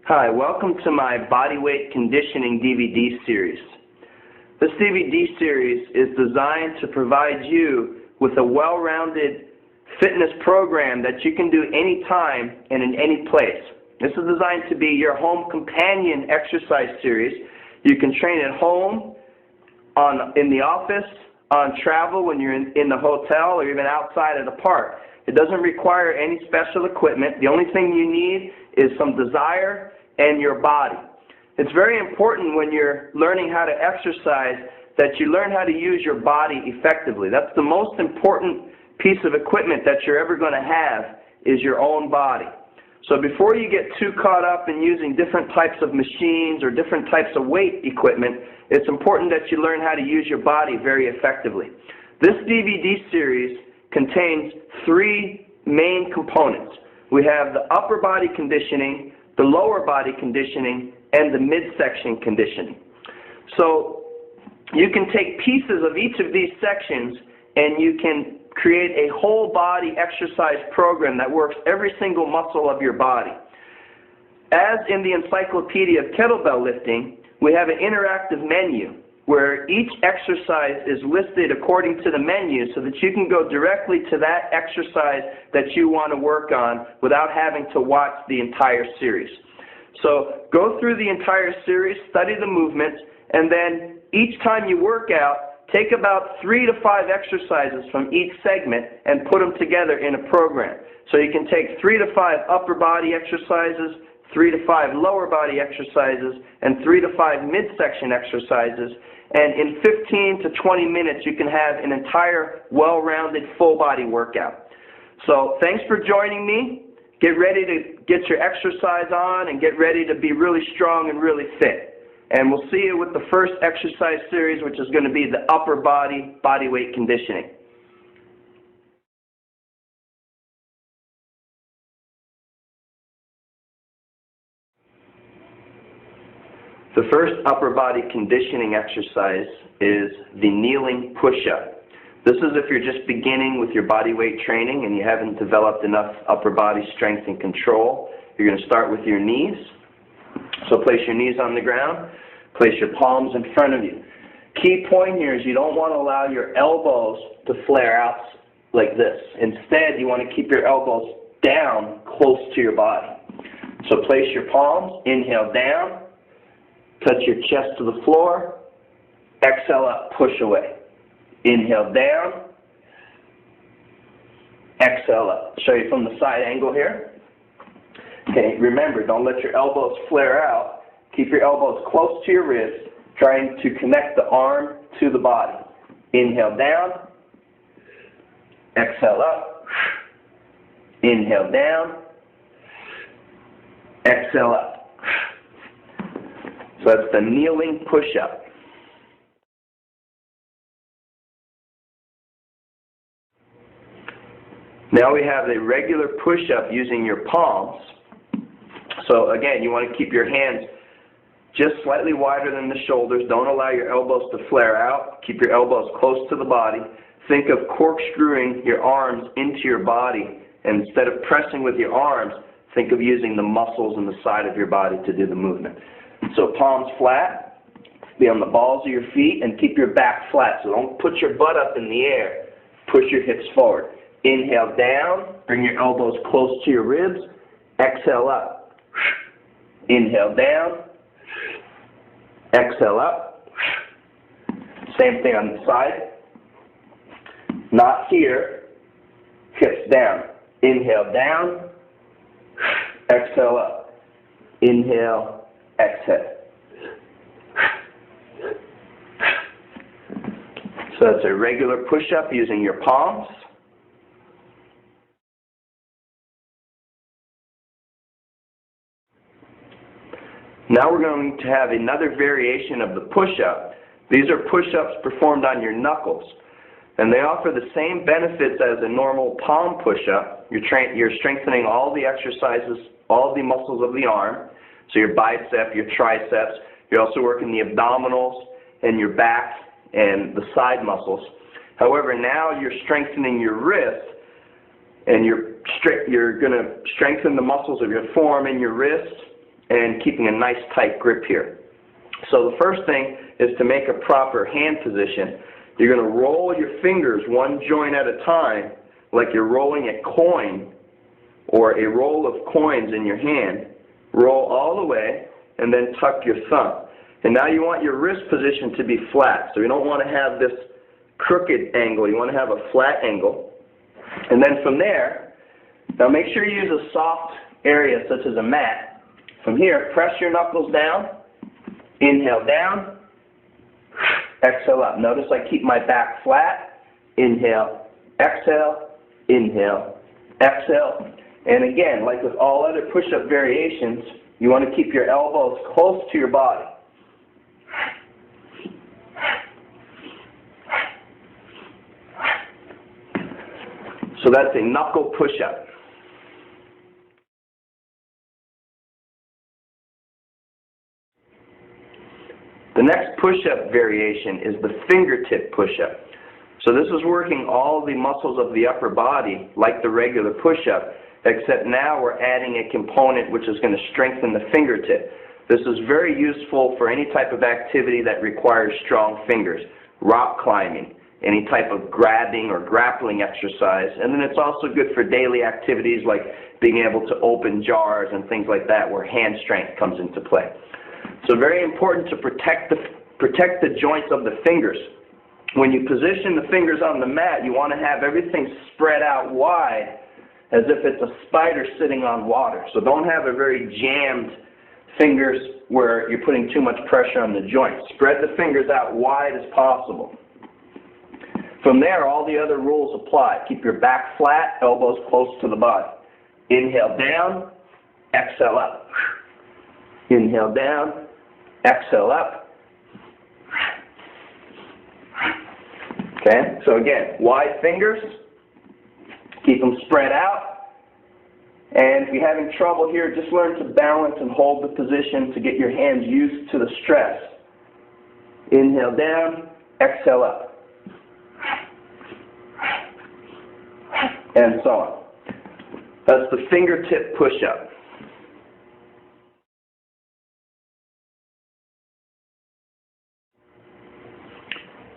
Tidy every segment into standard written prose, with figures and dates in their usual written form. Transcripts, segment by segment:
Hi, welcome to my Bodyweight Conditioning DVD series. This DVD series is designed to provide you with a well-rounded fitness program that you can do anytime and in any place. This is designed to be your home companion exercise series. You can train at home, in the office, on travel when you're in the hotel, or even outside at a park. It doesn't require any special equipment. The only thing you need is some desire and your body. It's very important when you're learning how to exercise that you learn how to use your body effectively. That's the most important piece of equipment that you're ever going to have, is your own body. So before you get too caught up in using different types of machines or different types of weight equipment, it's important that you learn how to use your body very effectively. This DVD series contains three main components. We have the upper body conditioning, the lower body conditioning, and the midsection conditioning. So you can take pieces of each of these sections and you can create a whole body exercise program that works every single muscle of your body. As in the Encyclopedia of Kettlebell Lifting, we have an interactive menu where each exercise is listed according to the menu so that you can go directly to that exercise that you want to work on without having to watch the entire series. So go through the entire series, study the movements, and then each time you work out, take about 3 to 5 exercises from each segment and put them together in a program. So you can take 3 to 5 upper body exercises, 3 to 5 lower body exercises, and 3 to 5 midsection exercises. And in 15 to 20 minutes, you can have an entire well-rounded full body workout. So thanks for joining me. Get ready to get your exercise on and get ready to be really strong and really fit. And we'll see you with the first exercise series, which is going to be the upper body bodyweight conditioning. The first upper body conditioning exercise is the kneeling push-up. This is if you're just beginning with your body weight training and you haven't developed enough upper body strength and control. You're going to start with your knees. So place your knees on the ground. Place your palms in front of you. Key point here is you don't want to allow your elbows to flare out like this. Instead, you want to keep your elbows down close to your body. So place your palms, inhale down. Touch your chest to the floor. Exhale up, push away. Inhale down. Exhale up. Show you from the side angle here. Okay, remember, don't let your elbows flare out. Keep your elbows close to your wrists, trying to connect the arm to the body. Inhale down. Exhale up. Inhale down. Exhale up. So that's the kneeling push-up. Now we have a regular push-up using your palms. So again, you want to keep your hands just slightly wider than the shoulders. Don't allow your elbows to flare out. Keep your elbows close to the body. Think of corkscrewing your arms into your body. And instead of pressing with your arms, think of using the muscles in the side of your body to do the movement. So palms flat, be on the balls of your feet, and keep your back flat. So don't put your butt up in the air. Push your hips forward. Inhale down, bring your elbows close to your ribs. Exhale up. Inhale down. Exhale up. Same thing on the side. Not here. Hips down. Inhale down. Exhale up. Inhale. Exhale. So that's a regular push-up using your palms. Now we're going to have another variation of the push-up. These are push-ups performed on your knuckles. And they offer the same benefits as a normal palm push-up. You're strengthening all the exercises, all the muscles of the arm. So your bicep, your triceps. You're also working the abdominals and your back and the side muscles. However, now you're strengthening your wrist, and you're going to strengthen the muscles of your forearm and your wrist, and keeping a nice tight grip here. So the first thing is to make a proper hand position. You're going to roll your fingers one joint at a time, like you're rolling a coin or a roll of coins in your hand. Roll all the way and then tuck your thumb. And now you want your wrist position to be flat. So you don't want to have this crooked angle. You want to have a flat angle. And then from there, now make sure you use a soft area such as a mat. From here, press your knuckles down. Inhale down. Exhale up. Notice I keep my back flat. Inhale, exhale, inhale, exhale. And again, like with all other push-up variations, you want to keep your elbows close to your body. So that's a knuckle push-up. The next push-up variation is the fingertip push-up. So this is working all the muscles of the upper body like the regular push-up, except now we're adding a component which is going to strengthen the fingertip. This is very useful for any type of activity that requires strong fingers, rock climbing, any type of grabbing or grappling exercise, and then it's also good for daily activities like being able to open jars and things like that where hand strength comes into play. So very important to protect the joints of the fingers. When you position the fingers on the mat, you want to have everything spread out wide as if it's a spider sitting on water. So don't have a very jammed fingers where you're putting too much pressure on the joint. Spread the fingers out wide as possible. From there, all the other rules apply. Keep your back flat, elbows close to the body. Inhale down, exhale up. Inhale down, exhale up. Okay, so again, wide fingers, keep them spread out. And if you're having trouble here, just learn to balance and hold the position to get your hands used to the stress. Inhale down, exhale up. And so on. That's the fingertip push-up.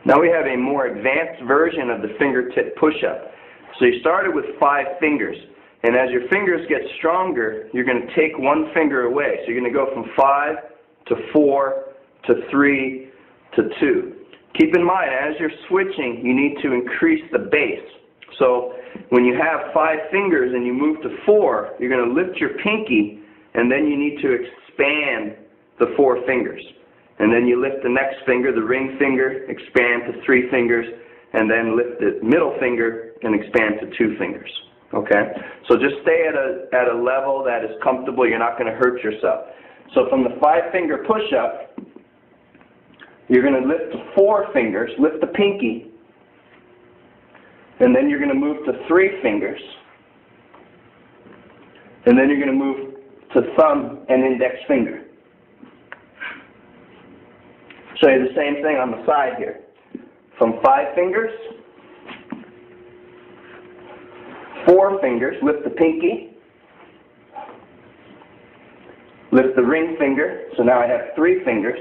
Now we have a more advanced version of the fingertip push-up. So you started with 5 fingers, and as your fingers get stronger, you're going to take one finger away. So you're going to go from 5 to 4 to 3 to 2. Keep in mind, as you're switching, you need to increase the base. So when you have 5 fingers and you move to 4, you're going to lift your pinky, and then you need to expand the 4 fingers. And then you lift the next finger, the ring finger, expand to 3 fingers, and then lift the middle finger and expand to 2 fingers. Okay? So just stay at a level that is comfortable. You're not going to hurt yourself. So from the 5-finger push-up, you're going to lift to 4 fingers, lift the pinky, and then you're going to move to 3 fingers, and then you're going to move to thumb and index finger. Show you the same thing on the side here. From 5 fingers, 4 fingers, lift the pinky, lift the ring finger, so now I have 3 fingers,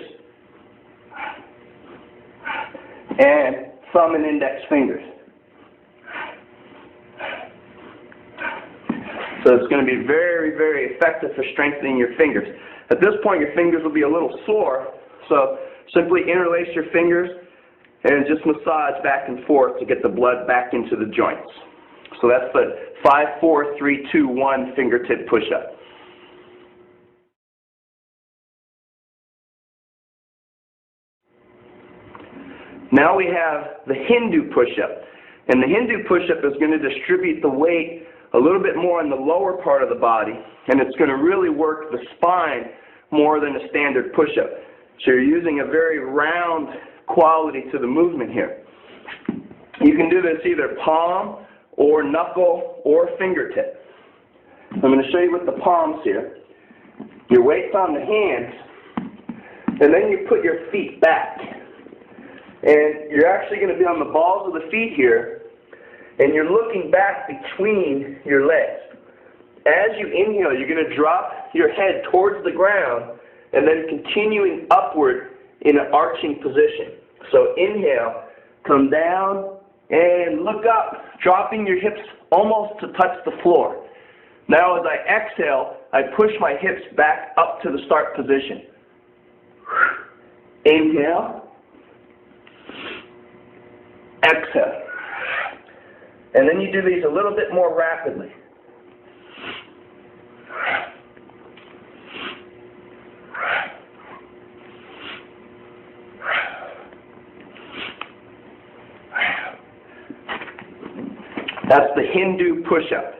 and thumb and index fingers. So it's going to be very, very effective for strengthening your fingers. At this point, your fingers will be a little sore, so simply interlace your fingers and just massage back and forth to get the blood back into the joints. So that's the 5, 4, 3, 2, 1 fingertip push-up. Now we have the Hindu push-up. And the Hindu push-up is going to distribute the weight a little bit more in the lower part of the body, and it's going to really work the spine more than a standard push-up. So you're using a very round quality to the movement here. You can do this either palm or knuckle or fingertip. I'm going to show you with the palms here. Your weight's on the hands, and then you put your feet back. And you're actually going to be on the balls of the feet here, and you're looking back between your legs. as you inhale, you're going to drop your head towards the ground and then continuing upward in an arching position. So inhale, come down and look up, dropping your hips almost to touch the floor. Now as I exhale, I push my hips back up to the start position. Inhale, exhale. And then you do these a little bit more rapidly. That's the Hindu push-up.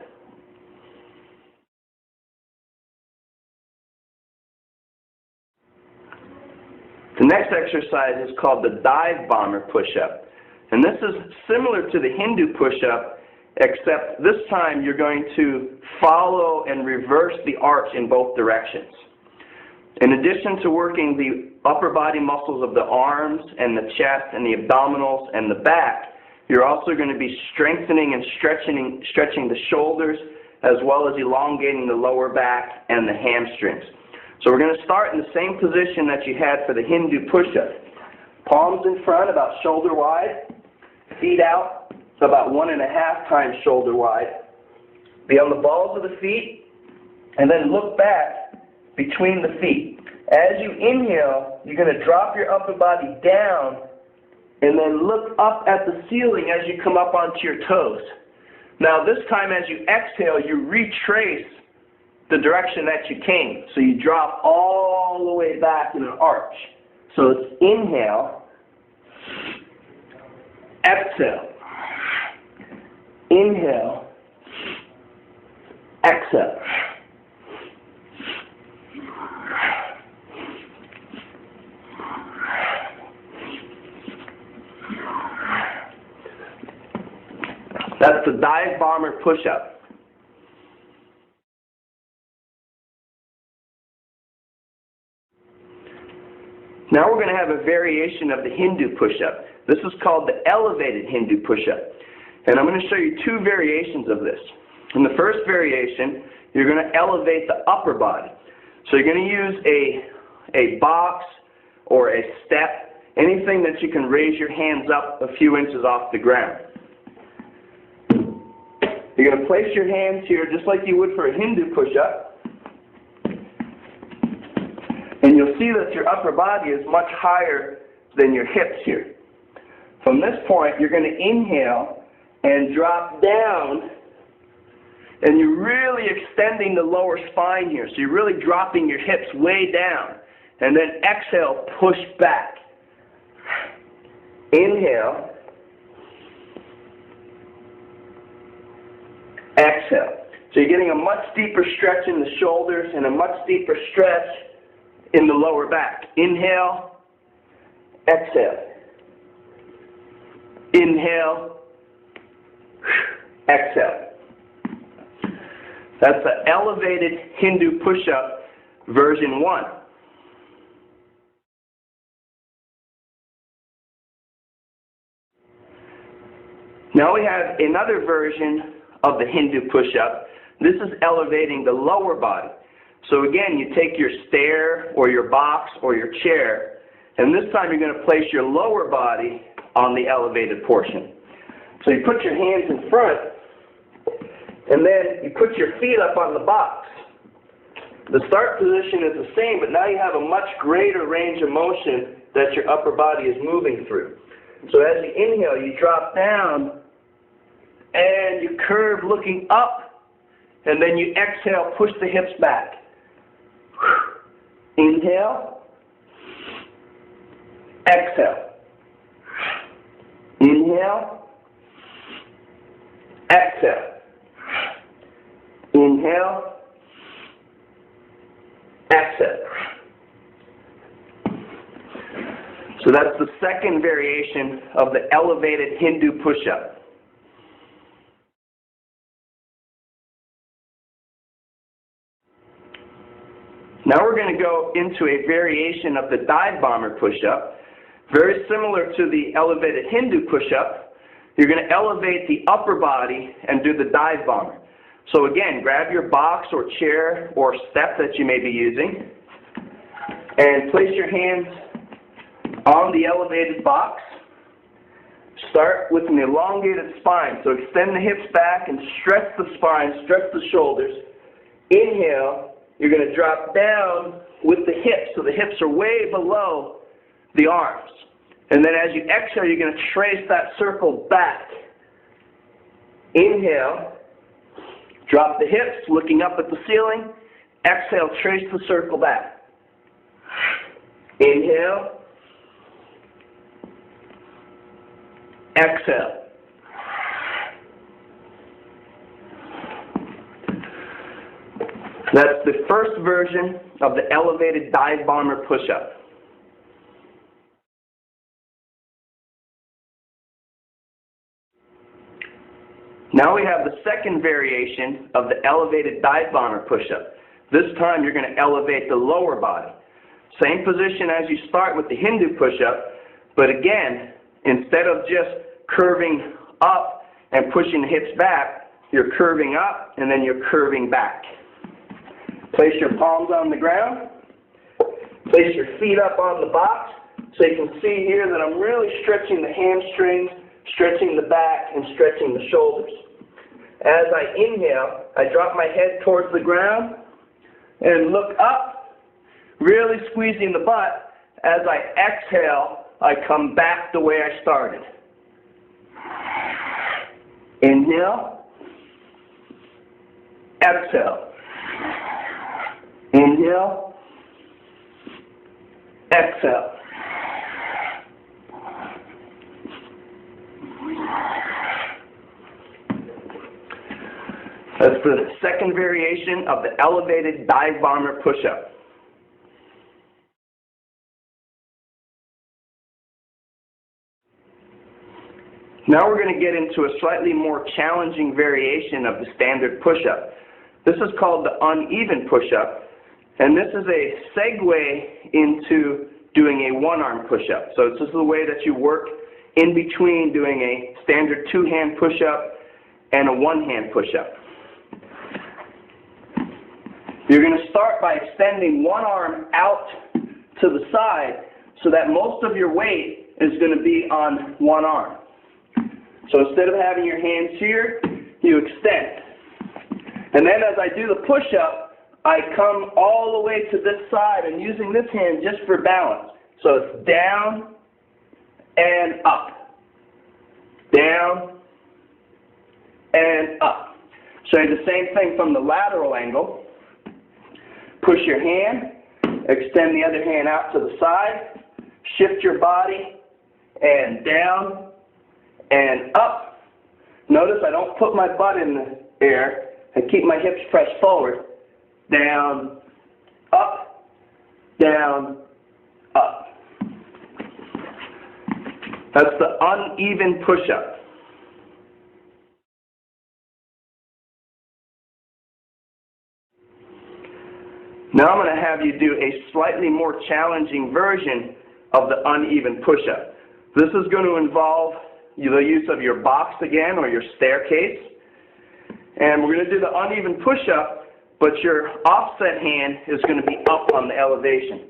The next exercise is called the dive bomber push-up. And this is similar to the Hindu push-up, except this time you're going to follow and reverse the arch in both directions. In addition to working the upper body muscles of the arms and the chest and the abdominals and the back, you're also going to be strengthening and stretching the shoulders as well as elongating the lower back and the hamstrings. So we're going to start in the same position that you had for the Hindu push-up. Palms in front, about shoulder wide. Feet out, about 1.5 times shoulder wide. Be on the balls of the feet, and then look back between the feet. As you inhale, you're going to drop your upper body down, and then look up at the ceiling as you come up onto your toes. Now this time as you exhale, you retrace the direction that you came. So you drop all the way back in an arch. So it's inhale, exhale, inhale, exhale. That's the dive bomber push-up. Now we're going to have a variation of the Hindu push-up. This is called the elevated Hindu push-up. And I'm going to show you two variations of this. In the first variation, you're going to elevate the upper body. So you're going to use a box or a step, anything that you can raise your hands up a few inches off the ground. You're going to place your hands here just like you would for a Hindu push-up. And you'll see that your upper body is much higher than your hips here. From this point, you're going to inhale and drop down, and you're really extending the lower spine here. So you're really dropping your hips way down. And then exhale, push back. Inhale. Exhale. So you're getting a much deeper stretch in the shoulders and a much deeper stretch in the lower back. Inhale, exhale. Inhale, exhale. That's the elevated Hindu push-up version 1. Now we have another version of the Hindu push-up. This is elevating the lower body. So again, you take your stair or your box or your chair, and this time you're going to place your lower body on the elevated portion. So you put your hands in front, and then you put your feet up on the box. The start position is the same, but now you have a much greater range of motion that your upper body is moving through. So as you inhale, you drop down, and you curve looking up, and then you exhale, push the hips back. Inhale, exhale. Inhale, exhale. Inhale, exhale. So that's the second variation of the elevated Hindu push-up. Now we're going to go into a variation of the dive bomber push-up. Very similar to the elevated Hindu push-up. You're going to elevate the upper body and do the dive bomber. So again, grab your box or chair or step that you may be using and place your hands on the elevated box. Start with an elongated spine. So extend the hips back and stretch the spine, stretch the shoulders. Inhale, you're going to drop down with the hips. So the hips are way below the arms. And then as you exhale, you're going to trace that circle back. Inhale, drop the hips, looking up at the ceiling. Exhale, trace the circle back. Inhale. Exhale. That's the first version of the elevated dive bomber push-up. Now we have the second variation of the elevated dive bomber push-up. This time you're going to elevate the lower body. Same position as you start with the Hindu push-up, but again, instead of just curving up and pushing the hips back, you're curving up and then you're curving back. Place your palms on the ground. Place your feet up on the box so you can see here that I'm really stretching the hamstrings, stretching the back, and stretching the shoulders. As I inhale, I drop my head towards the ground and look up, really squeezing the butt. As I exhale, I come back the way I started. Inhale. Exhale. Inhale. Exhale. That's the second variation of the elevated dive bomber push-up. Now we're going to get into a slightly more challenging variation of the standard push-up. This is called the uneven push-up, and this is a segue into doing a one-arm push-up. So this is the way that you work in between doing a standard two-hand push-up and a one-hand push-up. You're going to start by extending one arm out to the side so that most of your weight is going to be on one arm. So instead of having your hands here, you extend. And then as I do the push-up, I come all the way to this side and using this hand just for balance. So it's down and up. Down and up. Show you the same thing from the lateral angle. Push your hand, extend the other hand out to the side, shift your body, and down and up. Notice I don't put my butt in the air. I keep my hips pressed forward. Down, up, down, up. That's the uneven push-up. Now I'm going to have you do a slightly more challenging version of the uneven push-up. This is going to involve the use of your box again or your staircase. And we're going to do the uneven push-up, but your offset hand is going to be up on the elevation.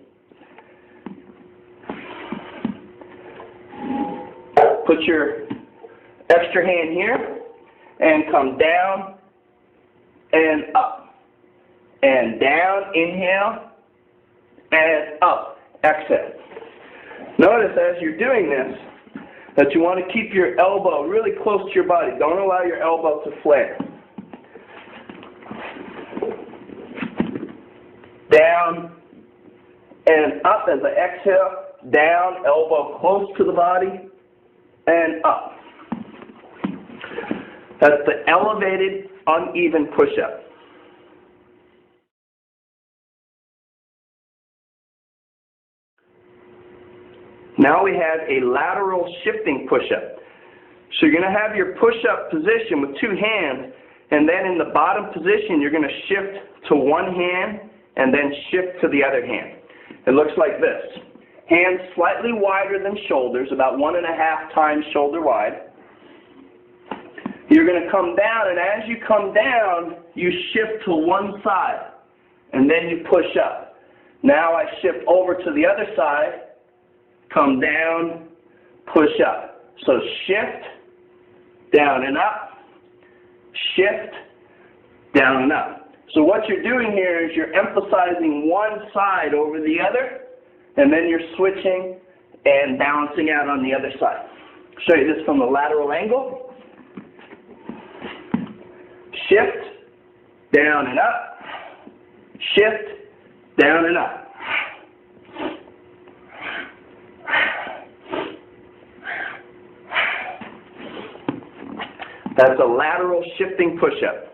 Put your extra hand here and come down and up. And down, inhale, and up, exhale. Notice as you're doing this that you want to keep your elbow really close to your body. Don't allow your elbow to flare. Down and up as I exhale, down, elbow close to the body, and up. That's the elevated, uneven push-up. Now we have a lateral shifting push-up. So you're going to have your push-up position with two hands, and then in the bottom position you're going to shift to one hand and then shift to the other hand. It looks like this. Hands slightly wider than shoulders, about 1.5 times shoulder wide. You're going to come down, and as you come down, you shift to one side, and then you push up. Now I shift over to the other side, come down, push up. So shift, down and up, shift, down and up. So what you're doing here is you're emphasizing one side over the other, and then you're switching and balancing out on the other side. I'll show you this from the lateral angle. Shift, down and up, shift, down and up. That's a lateral shifting push-up.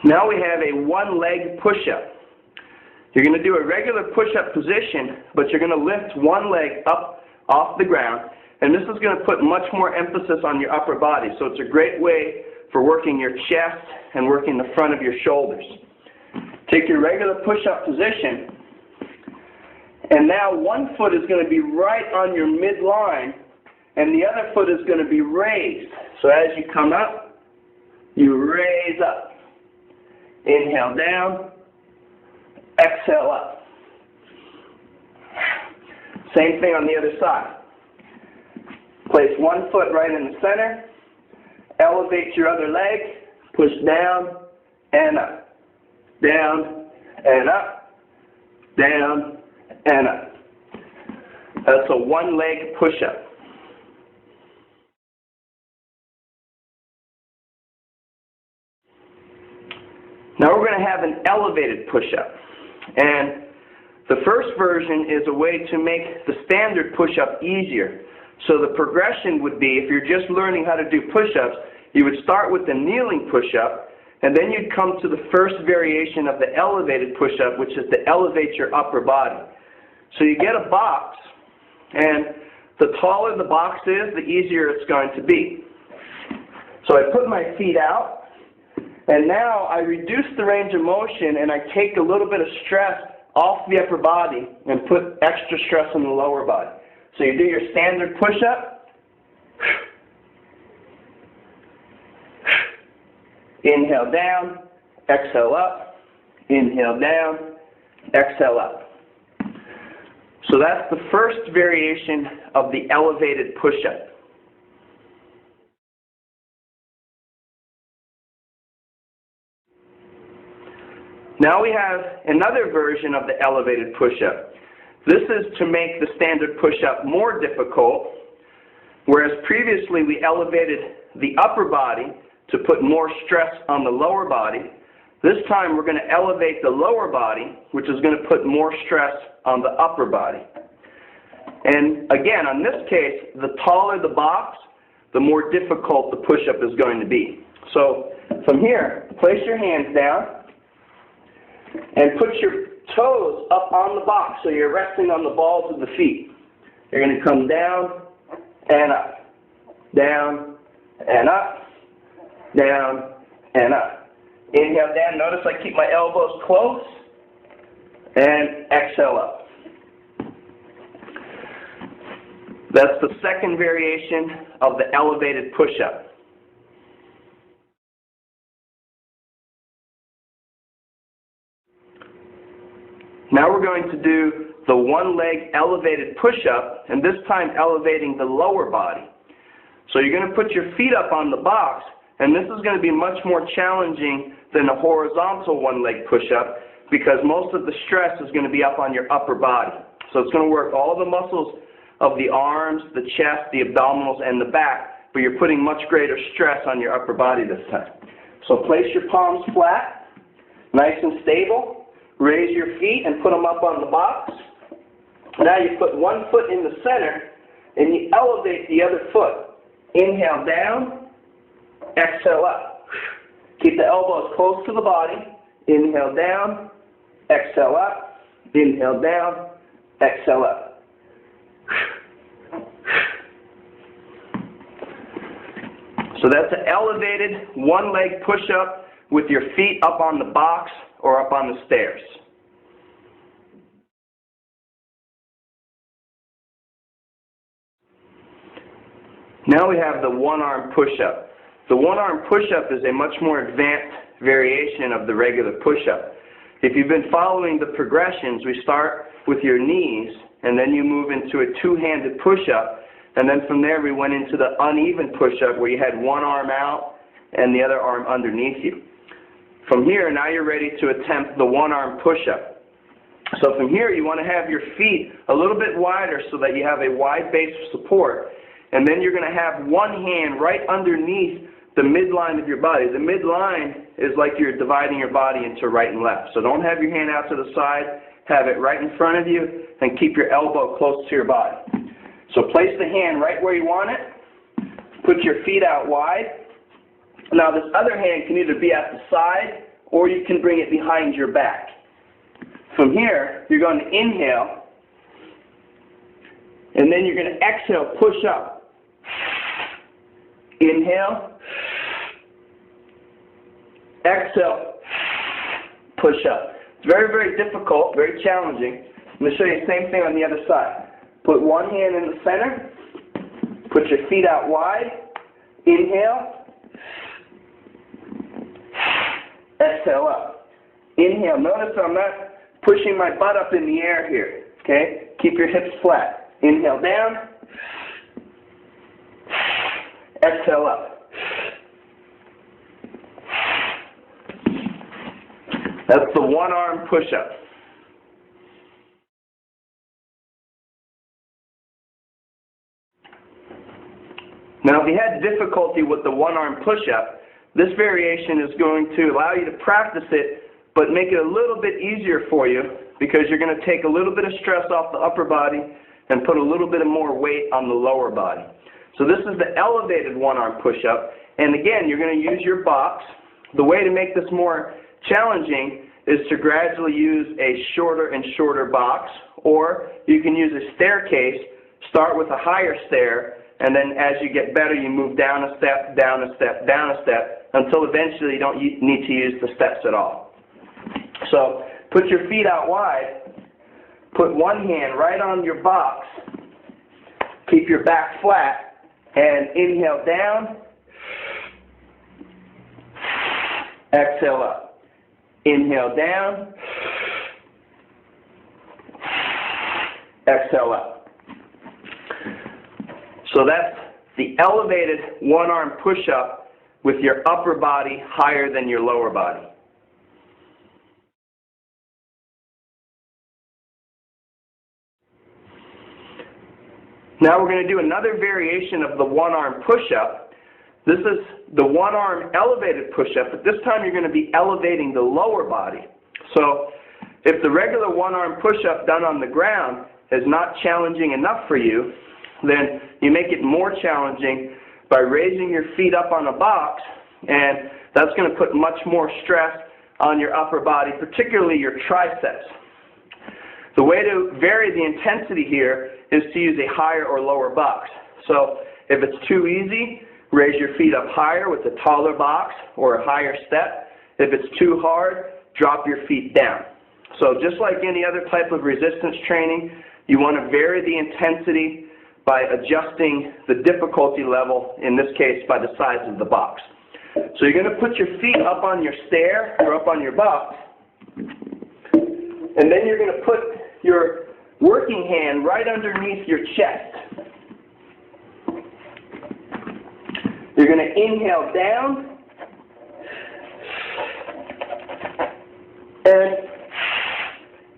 Now we have a one-leg push-up. You're going to do a regular push-up position, but you're going to lift one leg up off the ground, and this is going to put much more emphasis on your upper body. So it's a great way for working your chest and working the front of your shoulders. Take your regular push-up position, and now one foot is going to be right on your midline, and the other foot is going to be raised. So as you come up, you raise up. Inhale down, exhale up. Same thing on the other side. Place one foot right in the center, elevate your other leg, push down and up, down and up, down and up. That's a one-leg push-up. Now we're going to have an elevated push-up. And the first version is a way to make the standard push-up easier. So the progression would be, if you're just learning how to do push-ups, you would start with the kneeling push-up, and then you'd come to the first variation of the elevated push-up, which is to elevate your upper body. So you get a box, and the taller the box is, the easier it's going to be. So I put my feet out, and now I reduce the range of motion, and I take a little bit of stress off the upper body and put extra stress on the lower body. So you do your standard push-up. Inhale down, exhale up, inhale down, exhale up. So that's the first variation of the elevated push-up. Now we have another version of the elevated push-up. This is to make the standard push-up more difficult, whereas previously we elevated the upper body to put more stress on the lower body. This time we're going to elevate the lower body, which is going to put more stress on the upper body. And again, on this case, the taller the box, the more difficult the push-up is going to be. So from here, place your hands down and put your toes up on the box so you're resting on the balls of the feet. You're going to come down and up, down and up, down and up. Inhale down. Notice I keep my elbows close, and exhale up. That's the second variation of the elevated push-up. Now we're going to do the one-leg elevated push-up, and this time elevating the lower body. So you're going to put your feet up on the box, and this is going to be much more challenging than a horizontal one-leg push-up because most of the stress is going to be up on your upper body. So it's going to work all the muscles of the arms, the chest, the abdominals, and the back, but you're putting much greater stress on your upper body this time. So place your palms flat, nice and stable. Raise your feet and put them up on the box. Now you put one foot in the center and you elevate the other foot. Inhale down, exhale up. Keep the elbows close to the body. Inhale down, exhale up. Inhale down, exhale up. So that's an elevated one-leg push-up with your feet up on the box or up on the stairs. Now we have the one-arm push-up. The one-arm push-up is a much more advanced variation of the regular push-up. If you've been following the progressions, we start with your knees, and then you move into a two-handed push-up, and then from there we went into the uneven push-up where you had one arm out and the other arm underneath you. From here, now you're ready to attempt the one-arm push-up. So from here, you want to have your feet a little bit wider so that you have a wide base of support, and then you're going to have one hand right underneath the midline of your body. The midline is like you're dividing your body into right and left. So don't have your hand out to the side. Have it right in front of you, and keep your elbow close to your body. So place the hand right where you want it. Put your feet out wide. Now this other hand can either be at the side or you can bring it behind your back. From here, you're going to inhale, and then you're going to exhale, push up. Inhale. Exhale, push up. It's very, very difficult, very challenging. I'm going to show you the same thing on the other side. Put one hand in the center. Put your feet out wide. Inhale. Exhale up. Inhale. Notice I'm not pushing my butt up in the air here. Okay? Keep your hips flat. Inhale down. Exhale up. That's the one-arm push-up. Now, if you had difficulty with the one-arm push-up, this variation is going to allow you to practice it, but make it a little bit easier for you because you're going to take a little bit of stress off the upper body and put a little bit of more weight on the lower body. So this is the elevated one-arm push-up, and again, you're going to use your box. The way to make this more challenging is to gradually use a shorter and shorter box, or you can use a staircase, start with a higher stair, and then as you get better, you move down a step, down a step, down a step, until eventually you don't need to use the steps at all. So put your feet out wide, put one hand right on your box, keep your back flat, and inhale down, exhale up. Inhale down, exhale up. So that's the elevated one-arm push-up with your upper body higher than your lower body. Now we're going to do another variation of the one-arm push-up. This is the one-arm elevated push-up, but this time you're going to be elevating the lower body. So if the regular one-arm push-up done on the ground is not challenging enough for you, then you make it more challenging by raising your feet up on a box, and that's going to put much more stress on your upper body, particularly your triceps. The way to vary the intensity here is to use a higher or lower box. So if it's too easy, raise your feet up higher with a taller box or a higher step. If it's too hard, drop your feet down. So just like any other type of resistance training, you want to vary the intensity by adjusting the difficulty level, in this case by the size of the box. So you're going to put your feet up on your stair or up on your box, and then you're going to put your working hand right underneath your chest. You're going to inhale down and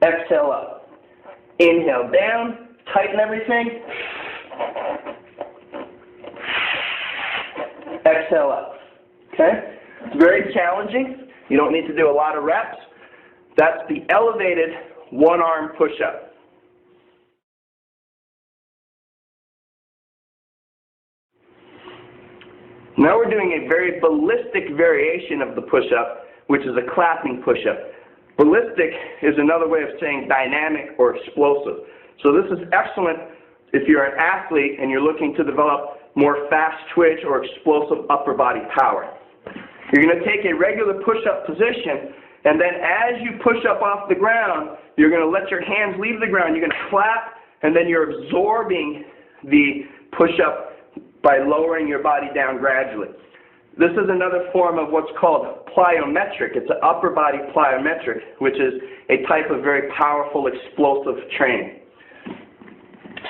exhale up. Inhale down, tighten everything. Exhale up. Okay? It's very challenging. You don't need to do a lot of reps. That's the elevated one-arm push-up. Now we're doing a very ballistic variation of the push-up, which is a clapping push-up. Ballistic is another way of saying dynamic or explosive. So this is excellent if you're an athlete and you're looking to develop more fast twitch or explosive upper body power. You're going to take a regular push-up position, and then as you push up off the ground, you're going to let your hands leave the ground. You're going to clap, and then you're absorbing the push-up by lowering your body down gradually. This is another form of what's called plyometric. It's an upper body plyometric, which is a type of very powerful explosive training.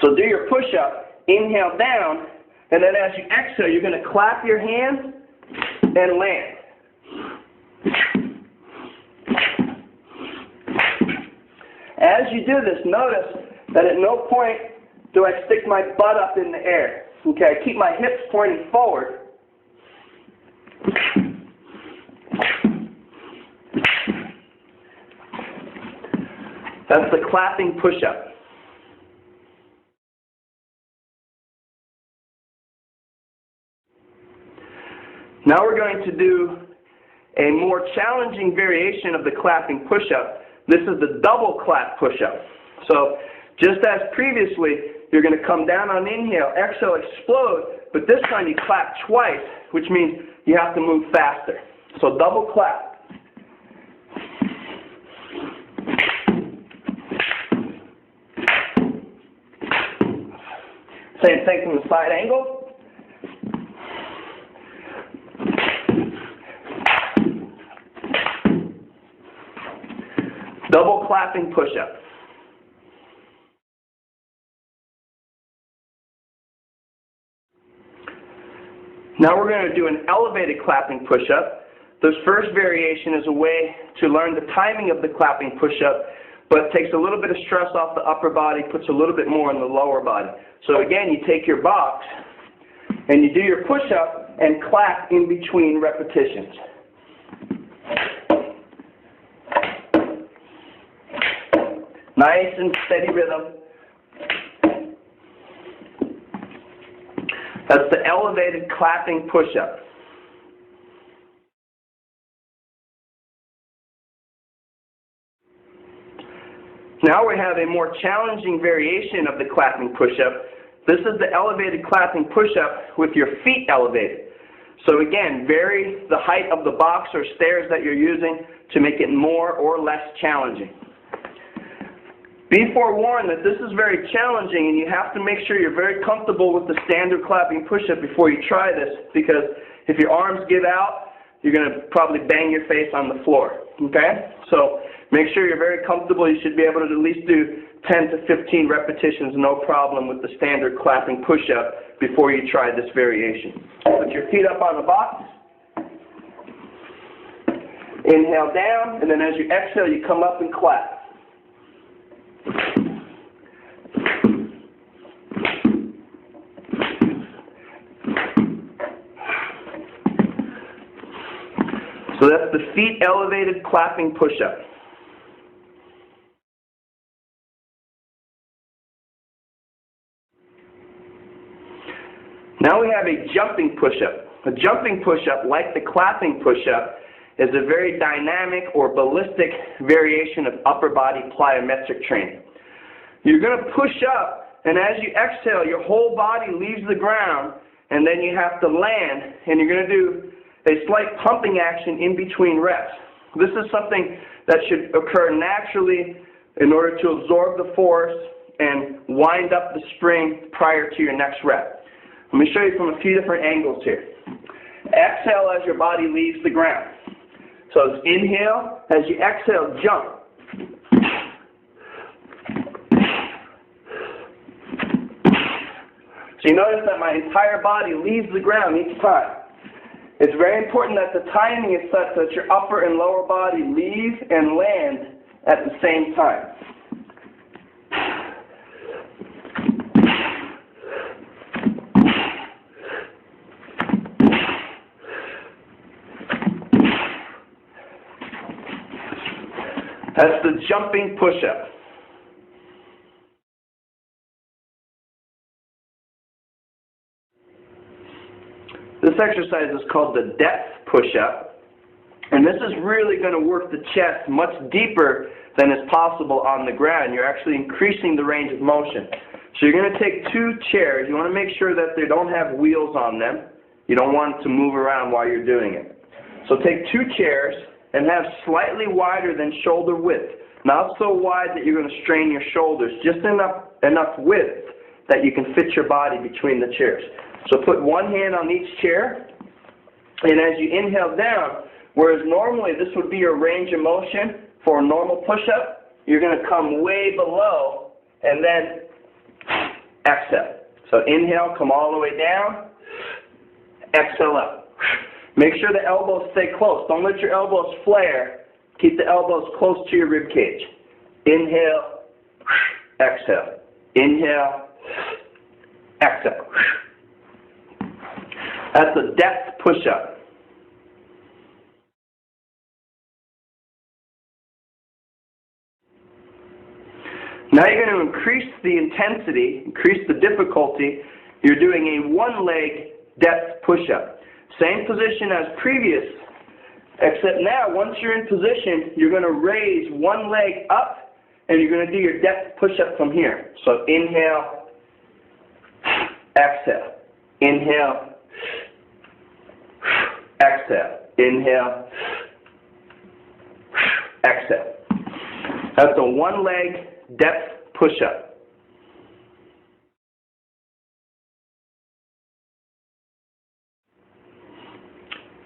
So do your push-up, inhale down, and then as you exhale, you're going to clap your hands and land. As you do this, notice that at no point do I stick my butt up in the air. Okay, I keep my hips pointing forward. That's the clapping push-up. Now we're going to do a more challenging variation of the clapping push-up. This is the double clap push-up. So just as previously, you're going to come down on inhale, exhale, explode, but this time you clap twice, which means you have to move faster. So double clap. Same thing from the side angle. Double clapping push-up. Now we're going to do an elevated clapping push-up. This first variation is a way to learn the timing of the clapping push-up, but takes a little bit of stress off the upper body, puts a little bit more in the lower body. So again, you take your box and you do your push-up and clap in between repetitions. Nice and steady rhythm. That's the elevated clapping push-up. Now we have a more challenging variation of the clapping push-up. This is the elevated clapping push-up with your feet elevated. So again, vary the height of the box or stairs that you're using to make it more or less challenging. Be forewarned that this is very challenging and you have to make sure you're very comfortable with the standard clapping push-up before you try this, because if your arms give out, you're going to probably bang your face on the floor. Okay? So make sure you're very comfortable. You should be able to at least do 10 to 15 repetitions, no problem, with the standard clapping push-up before you try this variation. Put your feet up on the box. Inhale down, and then as you exhale, you come up and clap. So that's the feet elevated clapping push-up. Now we have a jumping push-up. A jumping push-up, like the clapping push-up, is a very dynamic or ballistic variation of upper body plyometric training. You're going to push up, and as you exhale, your whole body leaves the ground, and then you have to land, and you're going to do a slight pumping action in between reps. This is something that should occur naturally in order to absorb the force and wind up the spring prior to your next rep. Let me show you from a few different angles here. Exhale as your body leaves the ground. So it's inhale, as you exhale, jump. So you notice that my entire body leaves the ground each time. It's very important that the timing is such that your upper and lower body leave and land at the same time. That's the jumping push-up. This exercise is called the depth push-up, and this is really going to work the chest much deeper than is possible on the ground. You're actually increasing the range of motion. So you're going to take two chairs. You want to make sure that they don't have wheels on them. You don't want it to move around while you're doing it. So take two chairs and have slightly wider than shoulder width. Not so wide that you're going to strain your shoulders, just enough width that you can fit your body between the chairs. So put one hand on each chair, and as you inhale down, whereas normally this would be your range of motion for a normal push-up, you're going to come way below and then exhale. So inhale, come all the way down, exhale up. Make sure the elbows stay close. Don't let your elbows flare. Keep the elbows close to your rib cage. Inhale, exhale. Inhale, exhale. That's a depth push-up. Now you're going to increase the intensity, increase the difficulty. You're doing a one-leg depth push-up. Same position as previous, except now once you're in position, you're going to raise one leg up and you're going to do your depth push-up from here. So inhale, exhale, inhale, exhale, inhale, exhale. That's a one-leg depth push-up.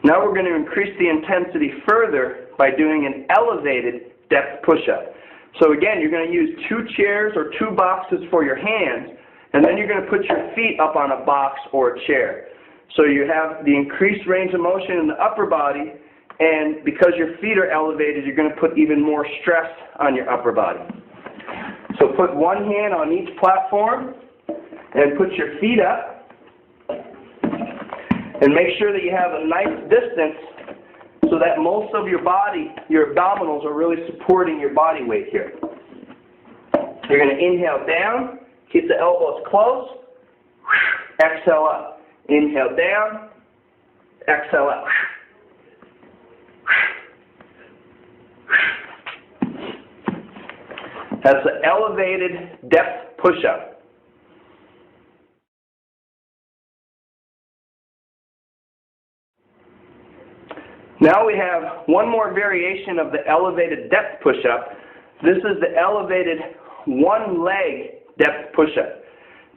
Now we're going to increase the intensity further by doing an elevated depth push-up. So again, you're going to use 2 chairs or 2 boxes for your hands, and then you're going to put your feet up on a box or a chair. So you have the increased range of motion in the upper body, and because your feet are elevated, you're going to put even more stress on your upper body. So put one hand on each platform and put your feet up. And make sure that you have a nice distance so that most of your body, your abdominals, are really supporting your body weight here. You're going to inhale down, keep the elbows close, exhale up. Inhale down, exhale up. That's an elevated depth push-up. Now we have one more variation of the elevated depth push-up. This is the elevated one-leg depth push-up.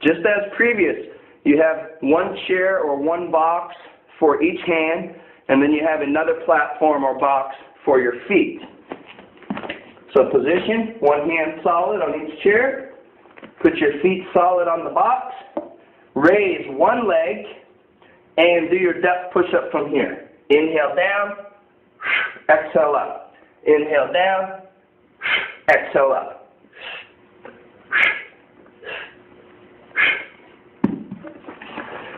Just as previous, you have one chair or one box for each hand, and then you have another platform or box for your feet. So position, one hand solid on each chair, put your feet solid on the box, raise one leg, and do your depth push-up from here. Inhale down, exhale up. Inhale down, exhale up.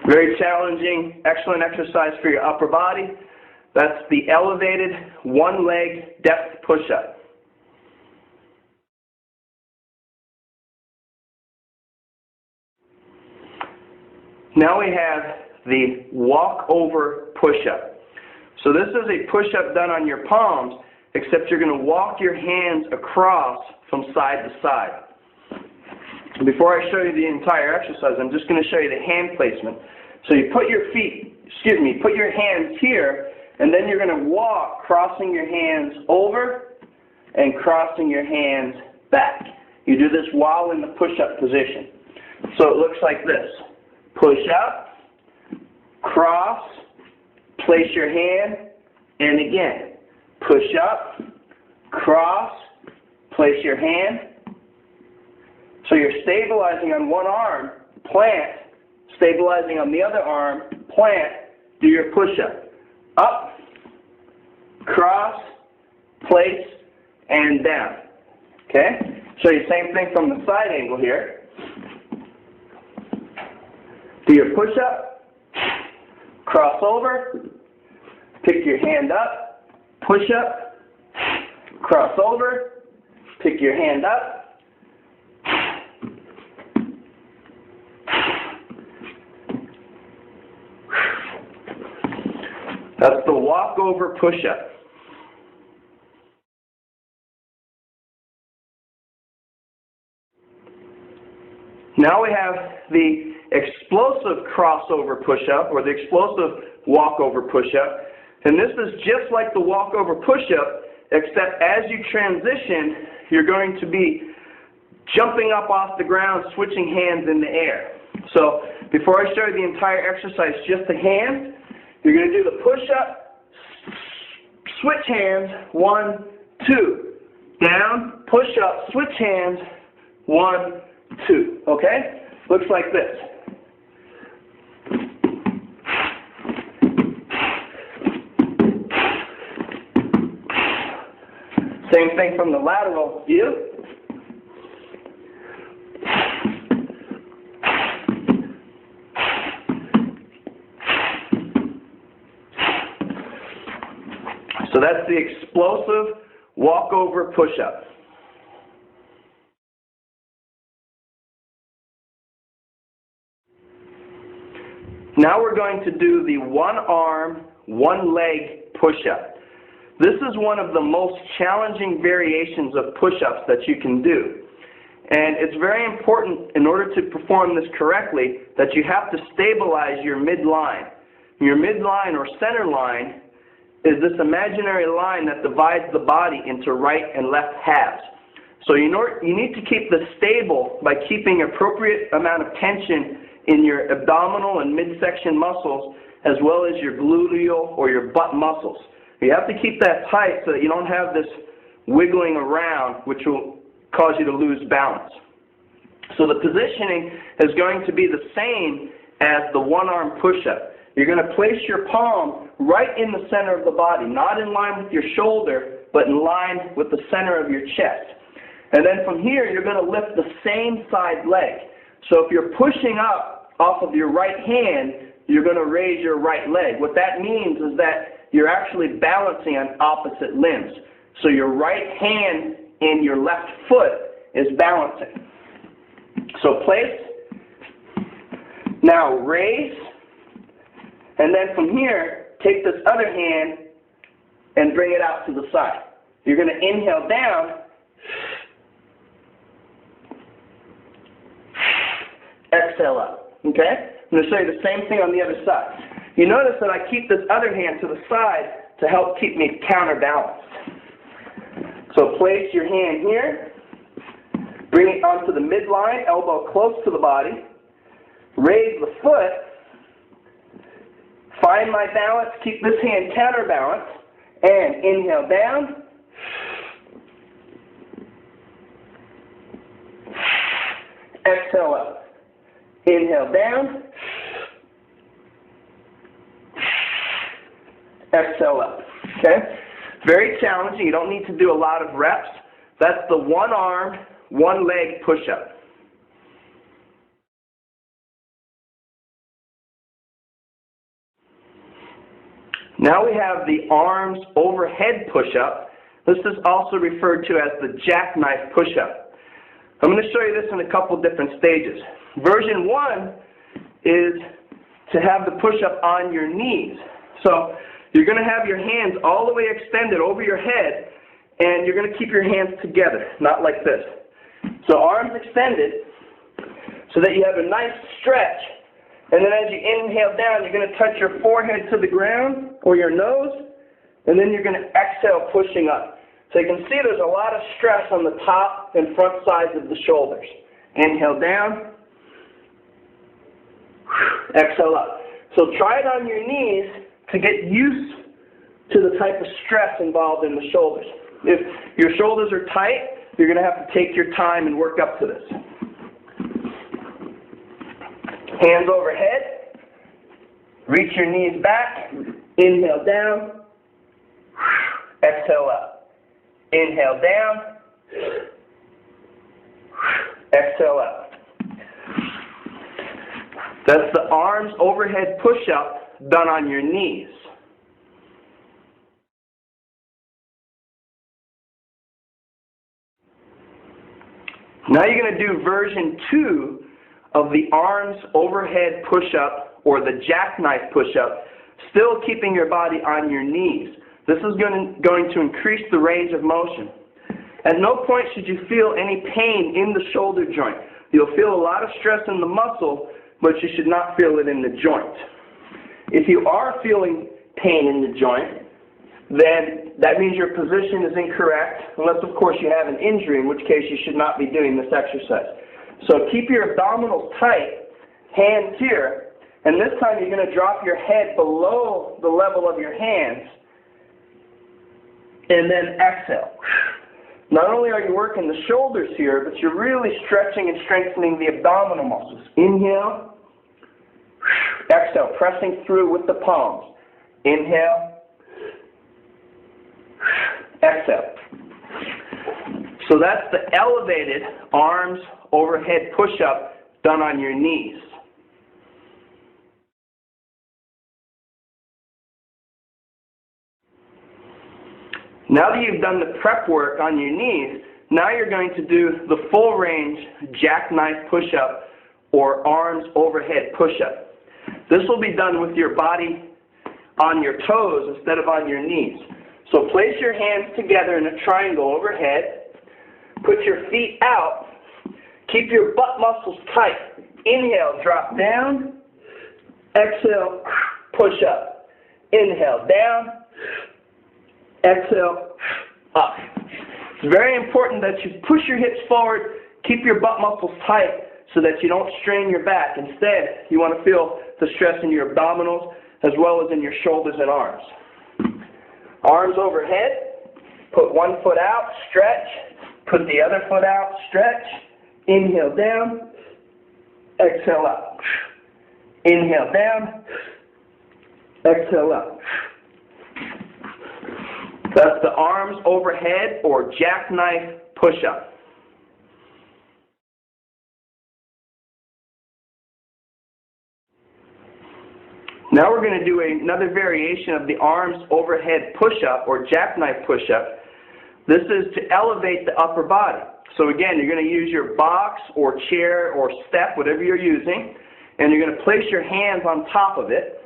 Very challenging, excellent exercise for your upper body. That's the elevated one-leg depth push-up. Now we have the walk-over push-up. So this is a push-up done on your palms, except you're going to walk your hands across from side to side. Before I show you the entire exercise, I'm just going to show you the hand placement. So you put your put your hands here, and then you're going to walk, crossing your hands over and crossing your hands back. You do this while in the push-up position. So it looks like this. Push up, cross, place your hand, and again, push up, cross, place your hand. So you're stabilizing on one arm, plant, stabilizing on the other arm, plant, do your push-up. Up, cross, place, and down. Okay? Show you the same thing from the side angle here. Do your push-up, cross over, pick your hand up, push up, cross over, pick your hand up. That's the walk-over push-up. Now we have the explosive crossover push-up, or the explosive walk-over push-up. And this is just like the walk-over push-up, except as you transition, you're going to be jumping up off the ground, switching hands in the air. So before I show you the entire exercise, just the hands, you're going to do the push-up, switch hands, 1, 2. Down, push-up, switch hands, 1, 2. Okay? Looks like this. Same thing from the lateral view. So that's the explosive walkover push-up. Now we're going to do the one arm, one leg push-up. This is one of the most challenging variations of push-ups that you can do. And it's very important in order to perform this correctly that you have to stabilize your midline. Your midline or center line is this imaginary line that divides the body into right and left halves. So you need to keep this stable by keeping appropriate amount of tension in your abdominal and midsection muscles as well as your gluteal or your butt muscles. You have to keep that tight so that you don't have this wiggling around, which will cause you to lose balance. So the positioning is going to be the same as the one-arm push-up. You're going to place your palm right in the center of the body, not in line with your shoulder, but in line with the center of your chest. And then from here, you're going to lift the same side leg. So if you're pushing up off of your right hand, you're going to raise your right leg. What that means is that you're actually balancing on opposite limbs. So your right hand and your left foot is balancing. So place, now raise, and then from here, take this other hand and bring it out to the side. You're going to inhale down, exhale up. Okay? I'm going to show you the same thing on the other side. You notice that I keep this other hand to the side to help keep me counterbalanced. So place your hand here, bring it onto the midline, elbow close to the body, raise the foot, find my balance, keep this hand counterbalanced, and inhale down, exhale up. Inhale down, exhale up. Okay? Very challenging. You don't need to do a lot of reps. That's the one arm, one leg push-up. Now we have the arms overhead push-up. This is also referred to as the jackknife push-up. I'm going to show you this in a couple different stages. Version 1 is to have the push-up on your knees. So you're going to have your hands all the way extended over your head, and you're going to keep your hands together, not like this. So arms extended so that you have a nice stretch. And then as you inhale down, you're going to touch your forehead to the ground or your nose, and then you're going to exhale pushing up. So you can see there's a lot of stress on the top and front sides of the shoulders. Inhale down, exhale up. So try it on your knees to get used to the type of stress involved in the shoulders. If your shoulders are tight, you're going to have to take your time and work up to this. Hands overhead, reach your knees back, inhale down, exhale up. Inhale down, exhale up. That's the arms overhead push-up done on your knees. Now you're going to do version 2 of the arms overhead push-up or the jackknife push-up, still keeping your body on your knees. This is going to increase the range of motion. At no point should you feel any pain in the shoulder joint. You'll feel a lot of stress in the muscle, but you should not feel it in the joint. If you are feeling pain in the joint, then that means your position is incorrect, unless of course you have an injury, in which case you should not be doing this exercise. So keep your abdominals tight, hands here, and this time you're going to drop your head below the level of your hands, and then exhale. Not only are you working the shoulders here, but you're really stretching and strengthening the abdominal muscles. Inhale, exhale, pressing through with the palms. Inhale, exhale. So that's the elevated arms overhead push-up done on your knees. Now that you've done the prep work on your knees, now you're going to do the full range jackknife push-up or arms overhead push-up. This will be done with your body on your toes instead of on your knees. So place your hands together in a triangle overhead, put your feet out, keep your butt muscles tight. Inhale, drop down, exhale, push up. Inhale, down, exhale, up. It's very important that you push your hips forward, keep your butt muscles tight so that you don't strain your back. Instead, you want to feel the stress in your abdominals as well as in your shoulders and arms. Arms overhead, put one foot out, stretch, put the other foot out, stretch, inhale down, exhale up. Inhale down, exhale up. That's the arms overhead or jackknife push-up. Now we're going to do another variation of the arms overhead push-up or jackknife push-up. This is to elevate the upper body. So again, you're going to use your box or chair or step, whatever you're using, and you're going to place your hands on top of it.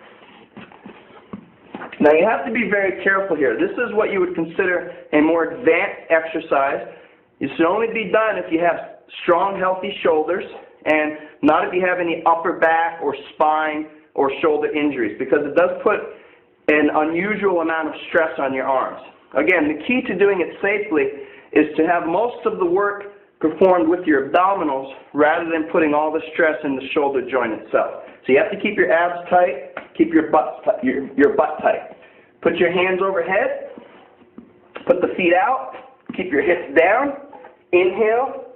Now you have to be very careful here. This is what you would consider a more advanced exercise. It should only be done if you have strong, healthy shoulders and not if you have any upper back or spine or shoulder injuries, because it does put an unusual amount of stress on your arms. Again, the key to doing it safely is to have most of the work performed with your abdominals rather than putting all the stress in the shoulder joint itself. So you have to keep your abs tight, keep your butt tight. Put your hands overhead, put the feet out, keep your hips down, inhale,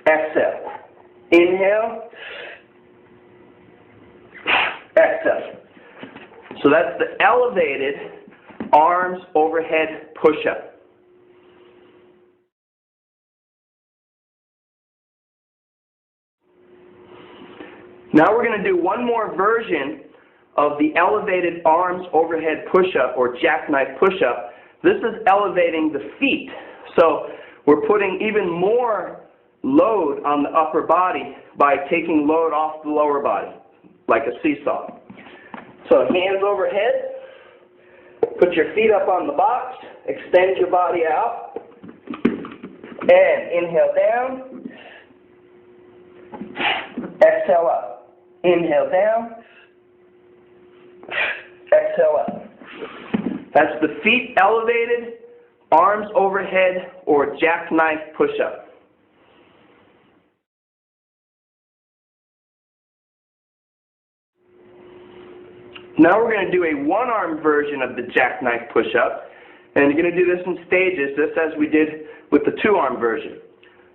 exhale, inhale, exhale. So that's the elevated arms overhead push-up. Now we're going to do one more version of the elevated arms overhead push-up or jackknife push-up. This is elevating the feet. So we're putting even more load on the upper body by taking load off the lower body, like a seesaw. So hands overhead, put your feet up on the box, extend your body out, and inhale down, exhale up. Inhale down, exhale up. That's the feet elevated, arms overhead, or jackknife push-up. Now we're going to do a one-arm version of the jackknife push-up, and you're going to do this in stages, just as we did with the two-arm version.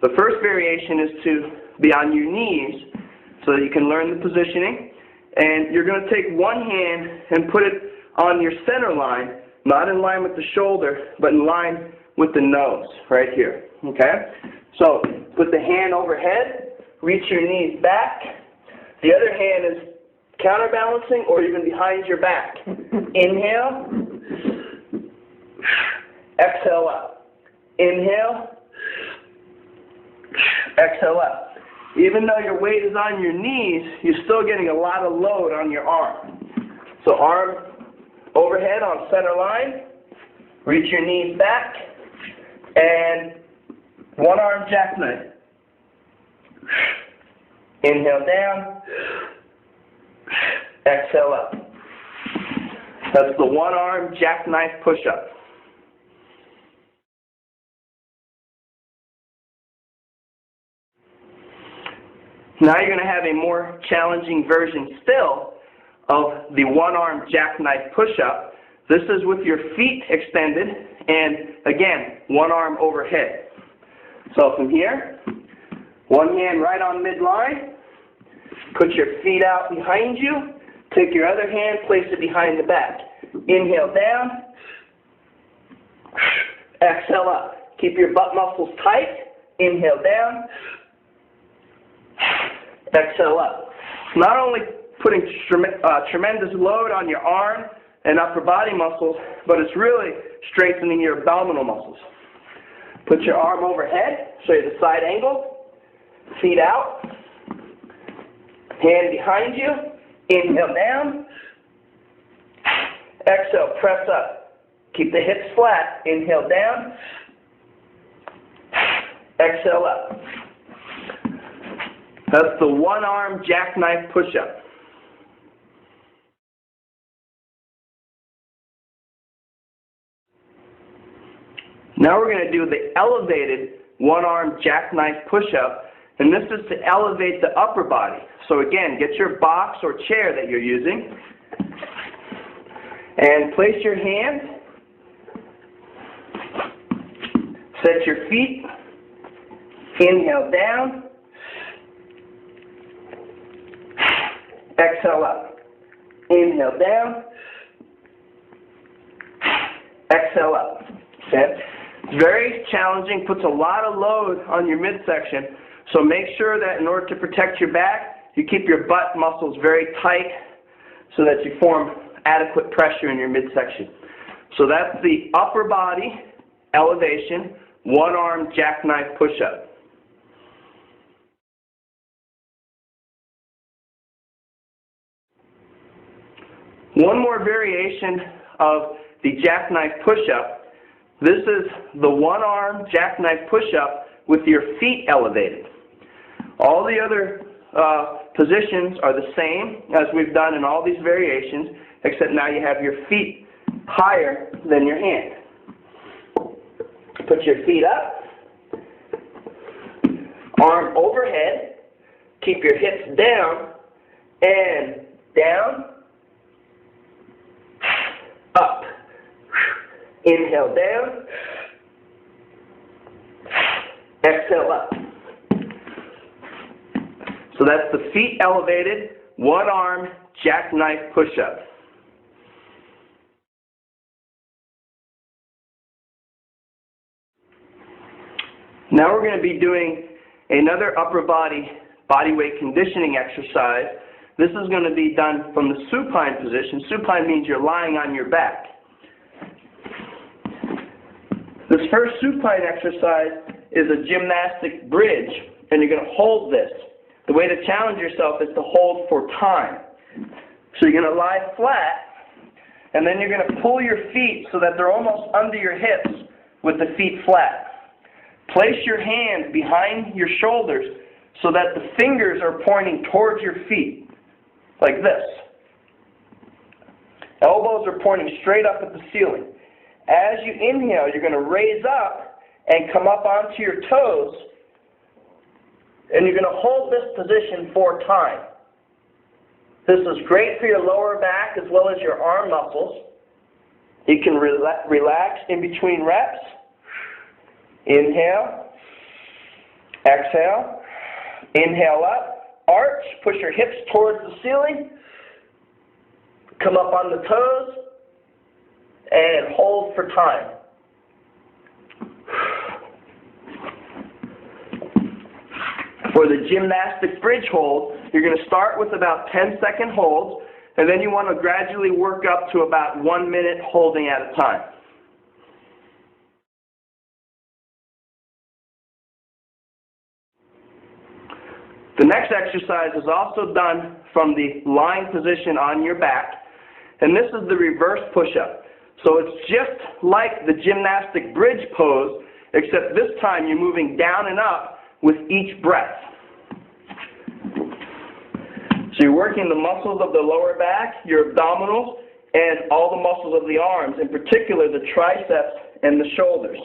The first variation is to be on your knees, so that you can learn the positioning. And you're going to take one hand and put it on your center line, not in line with the shoulder, but in line with the nose, right here. Okay? So put the hand overhead, reach your knees back. The other hand is counterbalancing or even behind your back. Inhale, exhale up. Inhale, exhale up. Even though your weight is on your knees, you're still getting a lot of load on your arm. So arm overhead on center line, reach your knees back, and one arm jackknife. Inhale down, exhale up. That's the one-arm jackknife push-up. Now you're going to have a more challenging version still of the one-arm jackknife push-up. This is with your feet extended and, again, one arm overhead. So from here, one hand right on midline, put your feet out behind you, take your other hand, place it behind the back. Inhale down, exhale up. Keep your butt muscles tight, inhale down, exhale up. Not only putting tremendous load on your arm and upper body muscles, but it's really strengthening your abdominal muscles. Put your arm overhead, show you the side angle, feet out, hand behind you, inhale down, exhale, press up. Keep the hips flat, inhale down, exhale up. That's the one-arm jackknife push-up. Now we're going to do the elevated one-arm jackknife push-up, and this is to elevate the upper body. So again, get your box or chair that you're using, and place your hand, set your feet, inhale down, exhale up, inhale down, exhale up. Okay? It's very challenging, puts a lot of load on your midsection, so make sure that in order to protect your back, you keep your butt muscles very tight so that you form adequate pressure in your midsection. So that's the upper body elevation, one-arm jackknife push-up. One more variation of the jackknife push-up. This is the one-arm jackknife push-up with your feet elevated. All the other positions are the same as we've done in all these variations, except now you have your feet higher than your hand. Put your feet up, arm overhead, keep your hips down, and down, up. Inhale down, exhale up. So that's the feet elevated, one-arm jackknife push-up. Now we're going to be doing another upper body weight conditioning exercise. This is going to be done from the supine position. Supine means you're lying on your back. This first supine exercise is a gymnastic bridge, and you're going to hold this. The way to challenge yourself is to hold for time. So you're going to lie flat, and then you're going to pull your feet so that they're almost under your hips with the feet flat. Place your hands behind your shoulders so that the fingers are pointing towards your feet, like this. Elbows are pointing straight up at the ceiling. As you inhale, you're going to raise up and come up onto your toes, and you're going to hold this position for time. This is great for your lower back as well as your arm muscles. You can relax in between reps. Inhale, exhale, inhale up, arch, push your hips towards the ceiling, come up on the toes, and hold for time. For the gymnastic bridge hold, you're going to start with about 10-second holds, and then you want to gradually work up to about 1 minute holding at a time. The next exercise is also done from the lying position on your back, and this is the reverse push-up. So it's just like the gymnastic bridge pose, except this time you're moving down and up with each breath. So you're working the muscles of the lower back, your abdominals, and all the muscles of the arms, in particular the triceps and the shoulders.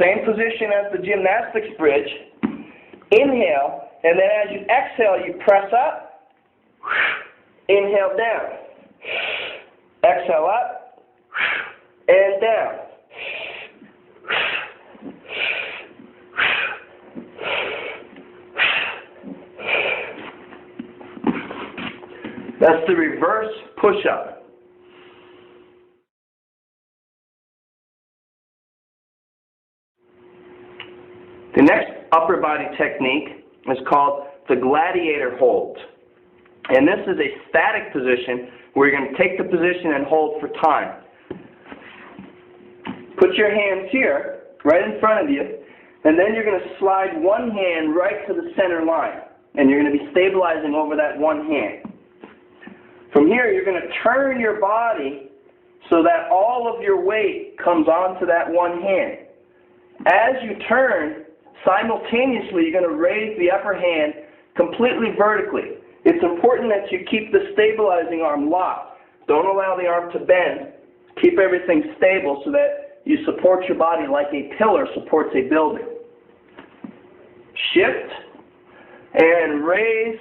Same position as the gymnastics bridge. Inhale, and then as you exhale, you press up, inhale down, exhale up, and down. That's the reverse push-up. The next upper body technique is called the gladiator hold. And this is a static position where you're going to take the position and hold for time. Put your hands here, right in front of you, and then you're going to slide one hand right to the center line. And you're going to be stabilizing over that one hand. From here, you're going to turn your body so that all of your weight comes onto that one hand. As you turn, simultaneously, you're going to raise the upper hand completely vertically. It's important that you keep the stabilizing arm locked. Don't allow the arm to bend. Keep everything stable so that you support your body like a pillar supports a building. Shift and raise.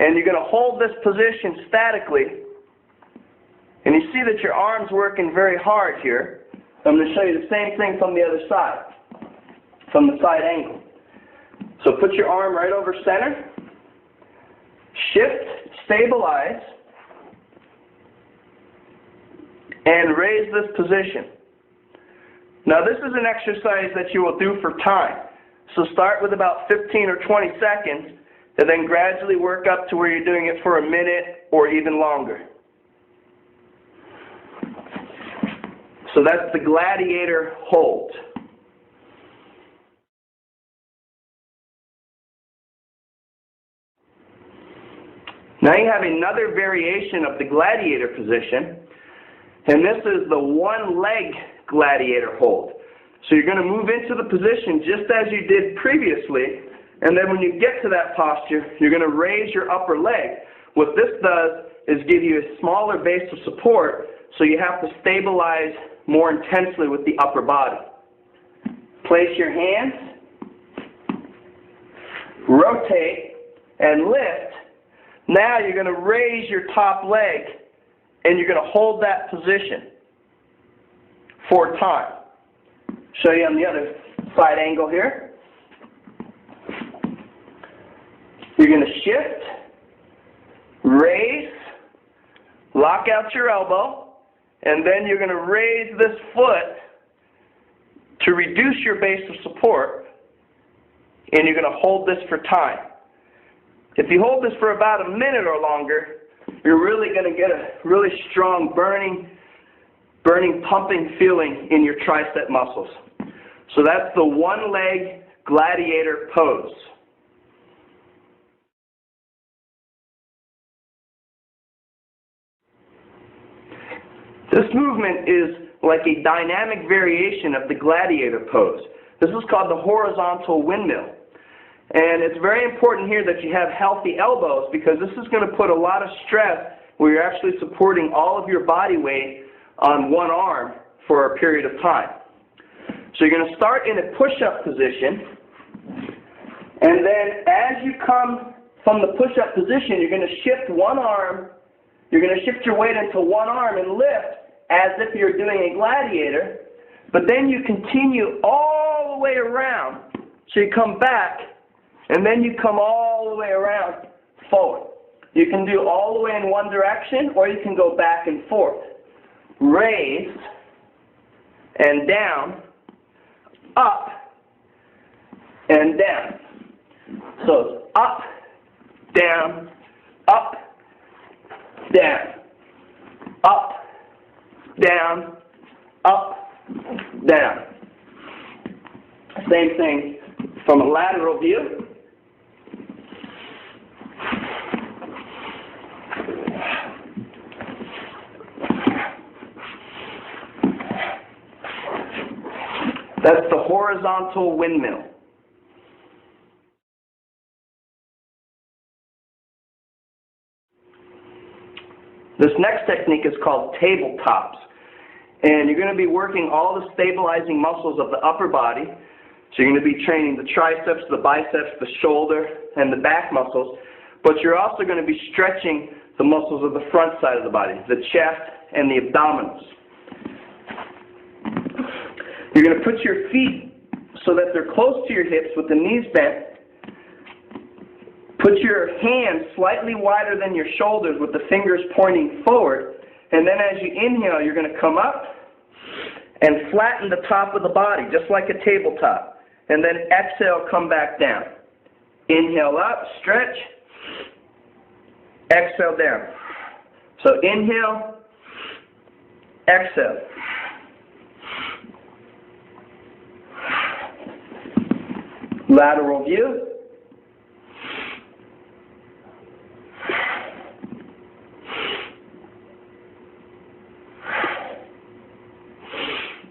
And you're going to hold this position statically. And you see that your arm's working very hard here. I'm going to show you the same thing from the other side, from the side angle. So put your arm right over center. Shift, stabilize, and raise this position. Now this is an exercise that you will do for time. So start with about 15 or 20 seconds, and then gradually work up to where you're doing it for a minute or even longer. So that's the gladiator hold. Now you have another variation of the gladiator position, and this is the one leg gladiator hold. So you're going to move into the position just as you did previously, and then when you get to that posture, you're going to raise your upper leg. What this does is give you a smaller base of support, so you have to stabilize more intensely with the upper body. Place your hands, rotate, and lift. Now you're going to raise your top leg, and you're going to hold that position for time. Show you on the other side angle here. You're going to shift, raise, lock out your elbow, and then you're going to raise this foot to reduce your base of support, and you're going to hold this for time. If you hold this for about a minute or longer, you're really going to get a really strong burning, pumping feeling in your tricep muscles. So that's the one leg gladiator pose. This movement is like a dynamic variation of the gladiator pose. This is called the horizontal windmill. And it's very important here that you have healthy elbows, because this is going to put a lot of stress where you're actually supporting all of your body weight on one arm for a period of time. So you're going to start in a push-up position, and then as you come from the push-up position, you're going to shift one arm. You're going to shift your weight into one arm and lift as if you're doing a gladiator, but then you continue all the way around. So you come back, and then you come all the way around forward. You can do all the way in one direction, or you can go back and forth. Raise, and down, up, and down. So it's up, down, up, down, up, down, up, down. Same thing from a lateral view. That's the horizontal windmill. This next technique is called tabletops. And you're going to be working all the stabilizing muscles of the upper body. So you're going to be training the triceps, the biceps, the shoulder, and the back muscles. But you're also going to be stretching the muscles of the front side of the body, the chest and the abdominals. You're going to put your feet so that they're close to your hips with the knees bent. Put your hands slightly wider than your shoulders with the fingers pointing forward. And then as you inhale, you're going to come up and flatten the top of the body, just like a tabletop. And then exhale, come back down. Inhale up, stretch. Exhale down. So inhale, exhale. Lateral view.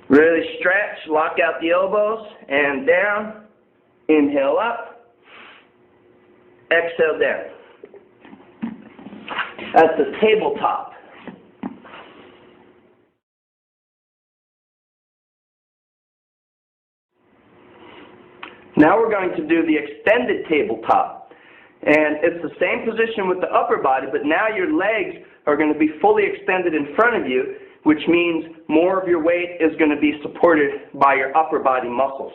Really stretch, lock out the elbows, and down. Inhale up. Exhale down. That's the tabletop. Now we're going to do the extended tabletop. And it's the same position with the upper body, but now your legs are going to be fully extended in front of you, which means more of your weight is going to be supported by your upper body muscles.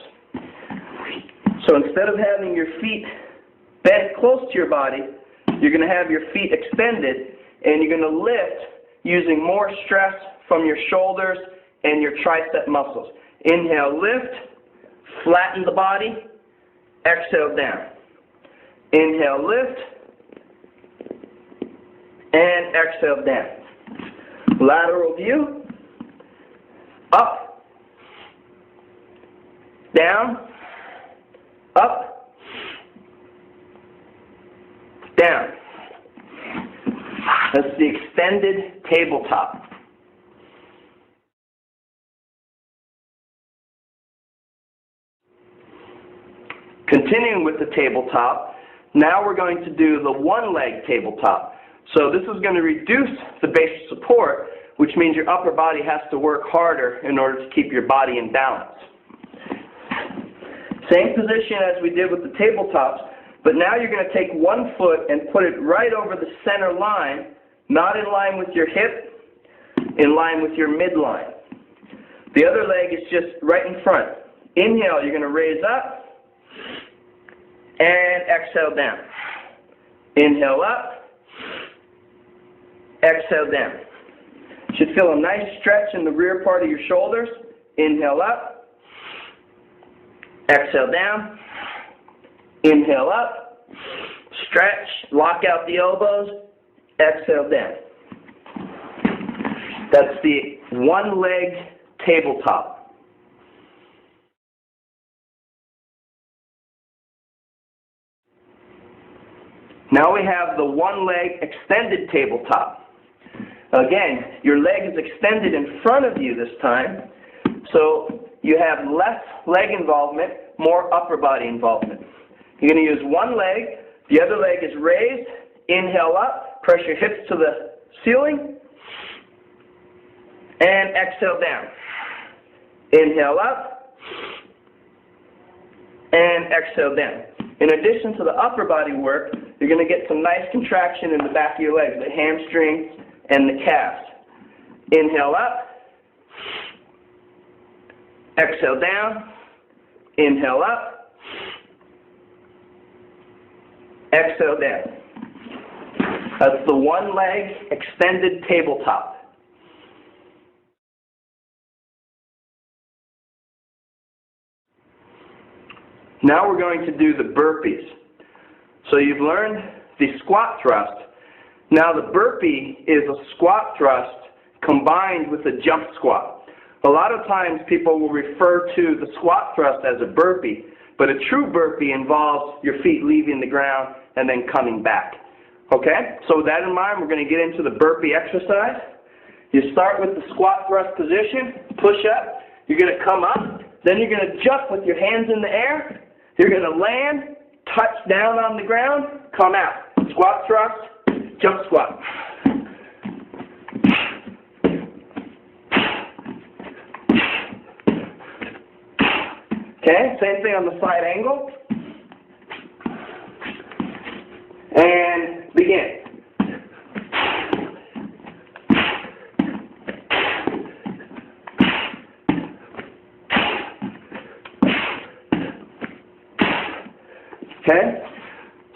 So instead of having your feet bent close to your body, you're going to have your feet extended, and you're going to lift using more stress from your shoulders and your tricep muscles. Inhale, lift, flatten the body, exhale down. Inhale, lift, and exhale down. Lateral view, up, down, up, down. That's the extended tabletop. Continuing with the tabletop, now we're going to do the one-leg tabletop. So this is going to reduce the base of support, which means your upper body has to work harder in order to keep your body in balance. Same position as we did with the tabletops, but now you're going to take one foot and put it right over the center line, not in line with your hip, in line with your midline. The other leg is just right in front. Inhale, you're going to raise up, and exhale down. Inhale up, exhale down. You should feel a nice stretch in the rear part of your shoulders. Inhale up, exhale down. Inhale up, stretch, lock out the elbows, exhale down. That's the one-leg tabletop. Now we have the one-leg extended tabletop. Again, your leg is extended in front of you this time, so you have less leg involvement, more upper body involvement. You're going to use one leg, the other leg is raised, inhale up, press your hips to the ceiling, and exhale down. Inhale up, and exhale down. In addition to the upper body work, you're going to get some nice contraction in the back of your legs, the hamstrings and the calves. Inhale up, exhale down, inhale up, exhale down. That's the one-leg extended tabletop. Now we're going to do the burpees. So you've learned the squat thrust. Now the burpee is a squat thrust combined with a jump squat. A lot of times people will refer to the squat thrust as a burpee, but a true burpee involves your feet leaving the ground and then coming back. Okay? So with that in mind, we're going to get into the burpee exercise. You start with the squat thrust position, push up, you're going to come up, then you're going to jump with your hands in the air, you're going to land, touch down on the ground, come out. Squat thrust, jump squat. Okay, same thing on the side angle. And begin. Okay,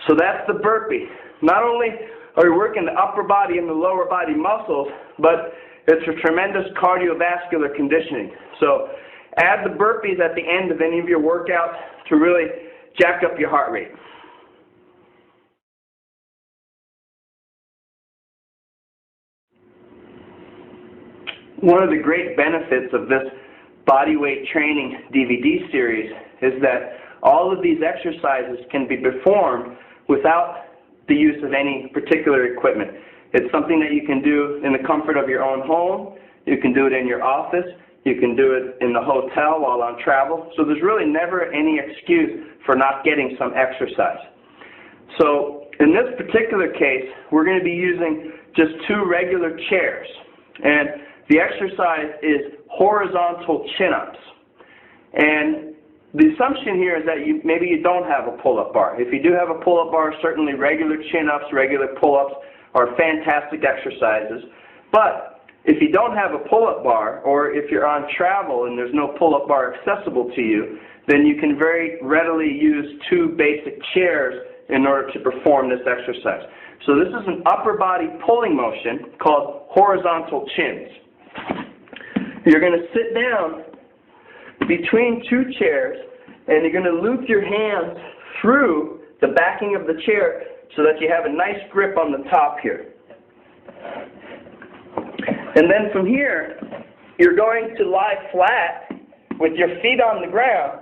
so that's the burpee. Not only are we working the upper body and the lower body muscles, but it's a tremendous cardiovascular conditioning. So add the burpees at the end of any of your workouts to really jack up your heart rate. One of the great benefits of this bodyweight training DVD series is that all of these exercises can be performed without the use of any particular equipment. It's something that you can do in the comfort of your own home. You can do it in your office. You can do it in the hotel while on travel. So there's really never any excuse for not getting some exercise. So in this particular case, we're going to be using just 2 regular chairs. And the exercise is horizontal chin-ups. And the assumption here is that maybe you don't have a pull-up bar. If you do have a pull-up bar, certainly regular chin-ups, regular pull-ups are fantastic exercises. But if you don't have a pull-up bar, or if you're on travel and there's no pull-up bar accessible to you, then you can very readily use 2 basic chairs in order to perform this exercise. So this is an upper body pulling motion called horizontal chins. You're going to sit down between 2 chairs, and you're going to loop your hands through the backing of the chair so that you have a nice grip on the top here. And then from here, you're going to lie flat with your feet on the ground.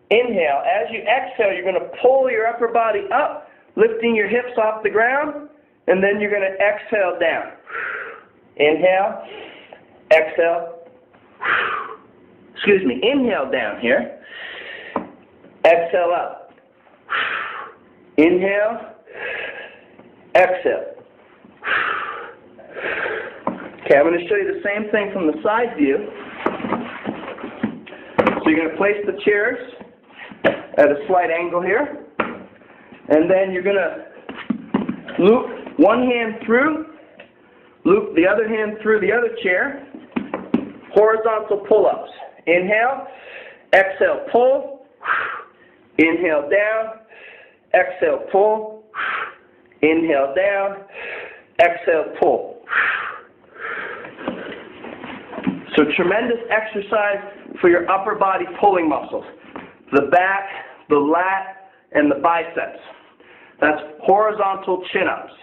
Inhale. As you exhale, you're going to pull your upper body up, lifting your hips off the ground, and then you're going to exhale down. Inhale, exhale. Excuse me, inhale down here. Exhale up. Inhale, exhale. Okay, I'm going to show you the same thing from the side view. So you're going to place the chairs at a slight angle here. And then you're going to loop one hand through, loop the other hand through the other chair. Horizontal pull-ups. Inhale, exhale, pull. Inhale down, exhale, pull. Inhale down, exhale, pull. So tremendous exercise for your upper body pulling muscles. The back, the lat, and the biceps. That's horizontal chin-ups.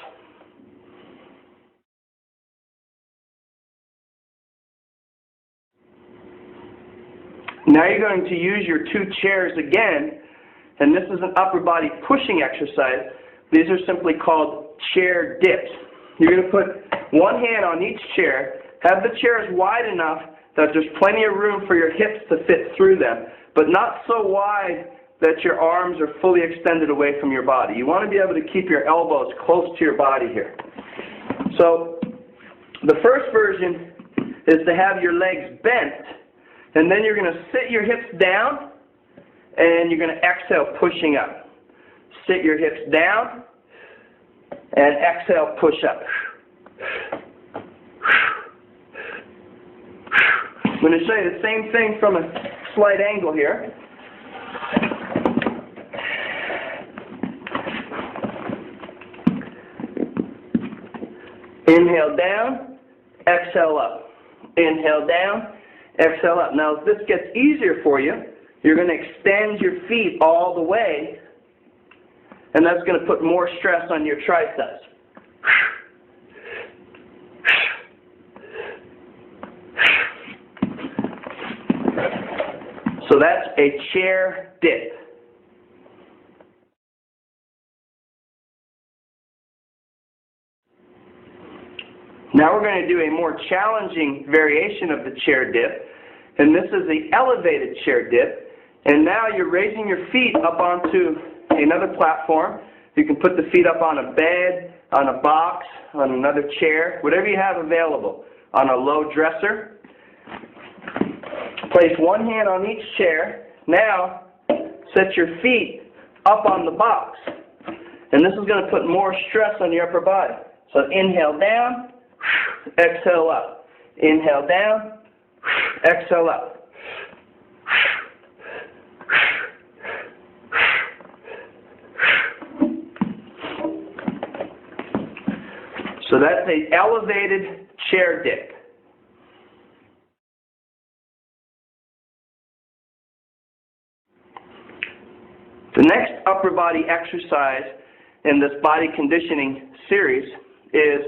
Now you're going to use your 2 chairs again, and this is an upper body pushing exercise. These are simply called chair dips. You're going to put one hand on each chair, have the chairs wide enough that there's plenty of room for your hips to fit through them, but not so wide that your arms are fully extended away from your body. You want to be able to keep your elbows close to your body here. So the first version is to have your legs bent, and then you're going to sit your hips down, and you're going to exhale, pushing up. Sit your hips down, and exhale, push up. I'm going to show you the same thing from a slight angle here. Inhale down, exhale up. Inhale down, exhale up. Now, if this gets easier for you, you're going to extend your feet all the way, and that's going to put more stress on your triceps. So that's a chair dip. Now we're going to do a more challenging variation of the chair dip, and this is the elevated chair dip. And now you're raising your feet up onto another platform. You can put the feet up on a bed, on a box, on another chair, whatever you have available, on a low dresser. Place one hand on each chair, Now, set your feet up on the box. And this is going to put more stress on your upper body. So inhale down, exhale up. Inhale down, exhale up. So that's an elevated chair dip. The next upper body exercise in this body conditioning series is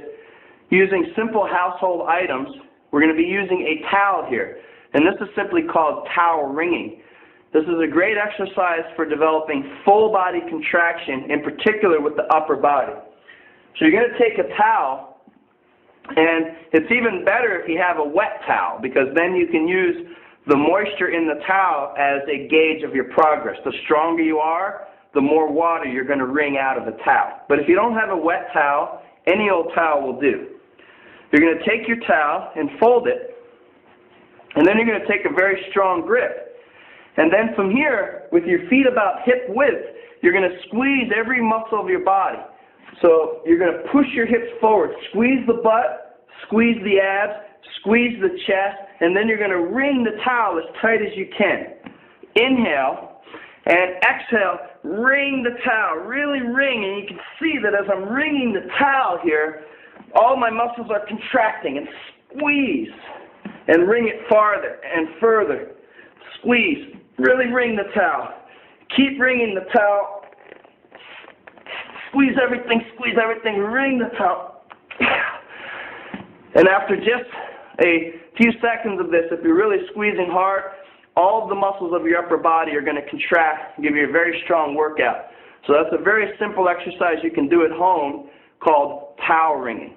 using simple household items. We're going to be using a towel here, and this is simply called towel ringing. This is a great exercise for developing full body contraction, in particular with the upper body. So you're going to take a towel, and it's even better if you have a wet towel, because then you can use the moisture in the towel as a gauge of your progress. The stronger you are, the more water you're going to wring out of the towel. But if you don't have a wet towel, any old towel will do. You're going to take your towel and fold it, and then you're going to take a very strong grip. And then from here, with your feet about hip width, you're going to squeeze every muscle of your body. So you're going to push your hips forward, squeeze the butt, squeeze the abs, squeeze the chest, and then you're going to wring the towel as tight as you can. Inhale, and exhale, wring the towel, really wring, and you can see that as I'm wringing the towel here, all my muscles are contracting, and squeeze, and wring it farther and further. Squeeze, really wring the towel. Keep wringing the towel. Squeeze everything, wring the towel. And after just a few seconds of this, if you're really squeezing hard, all of the muscles of your upper body are going to contract and give you a very strong workout. So that's a very simple exercise you can do at home called towel ringing.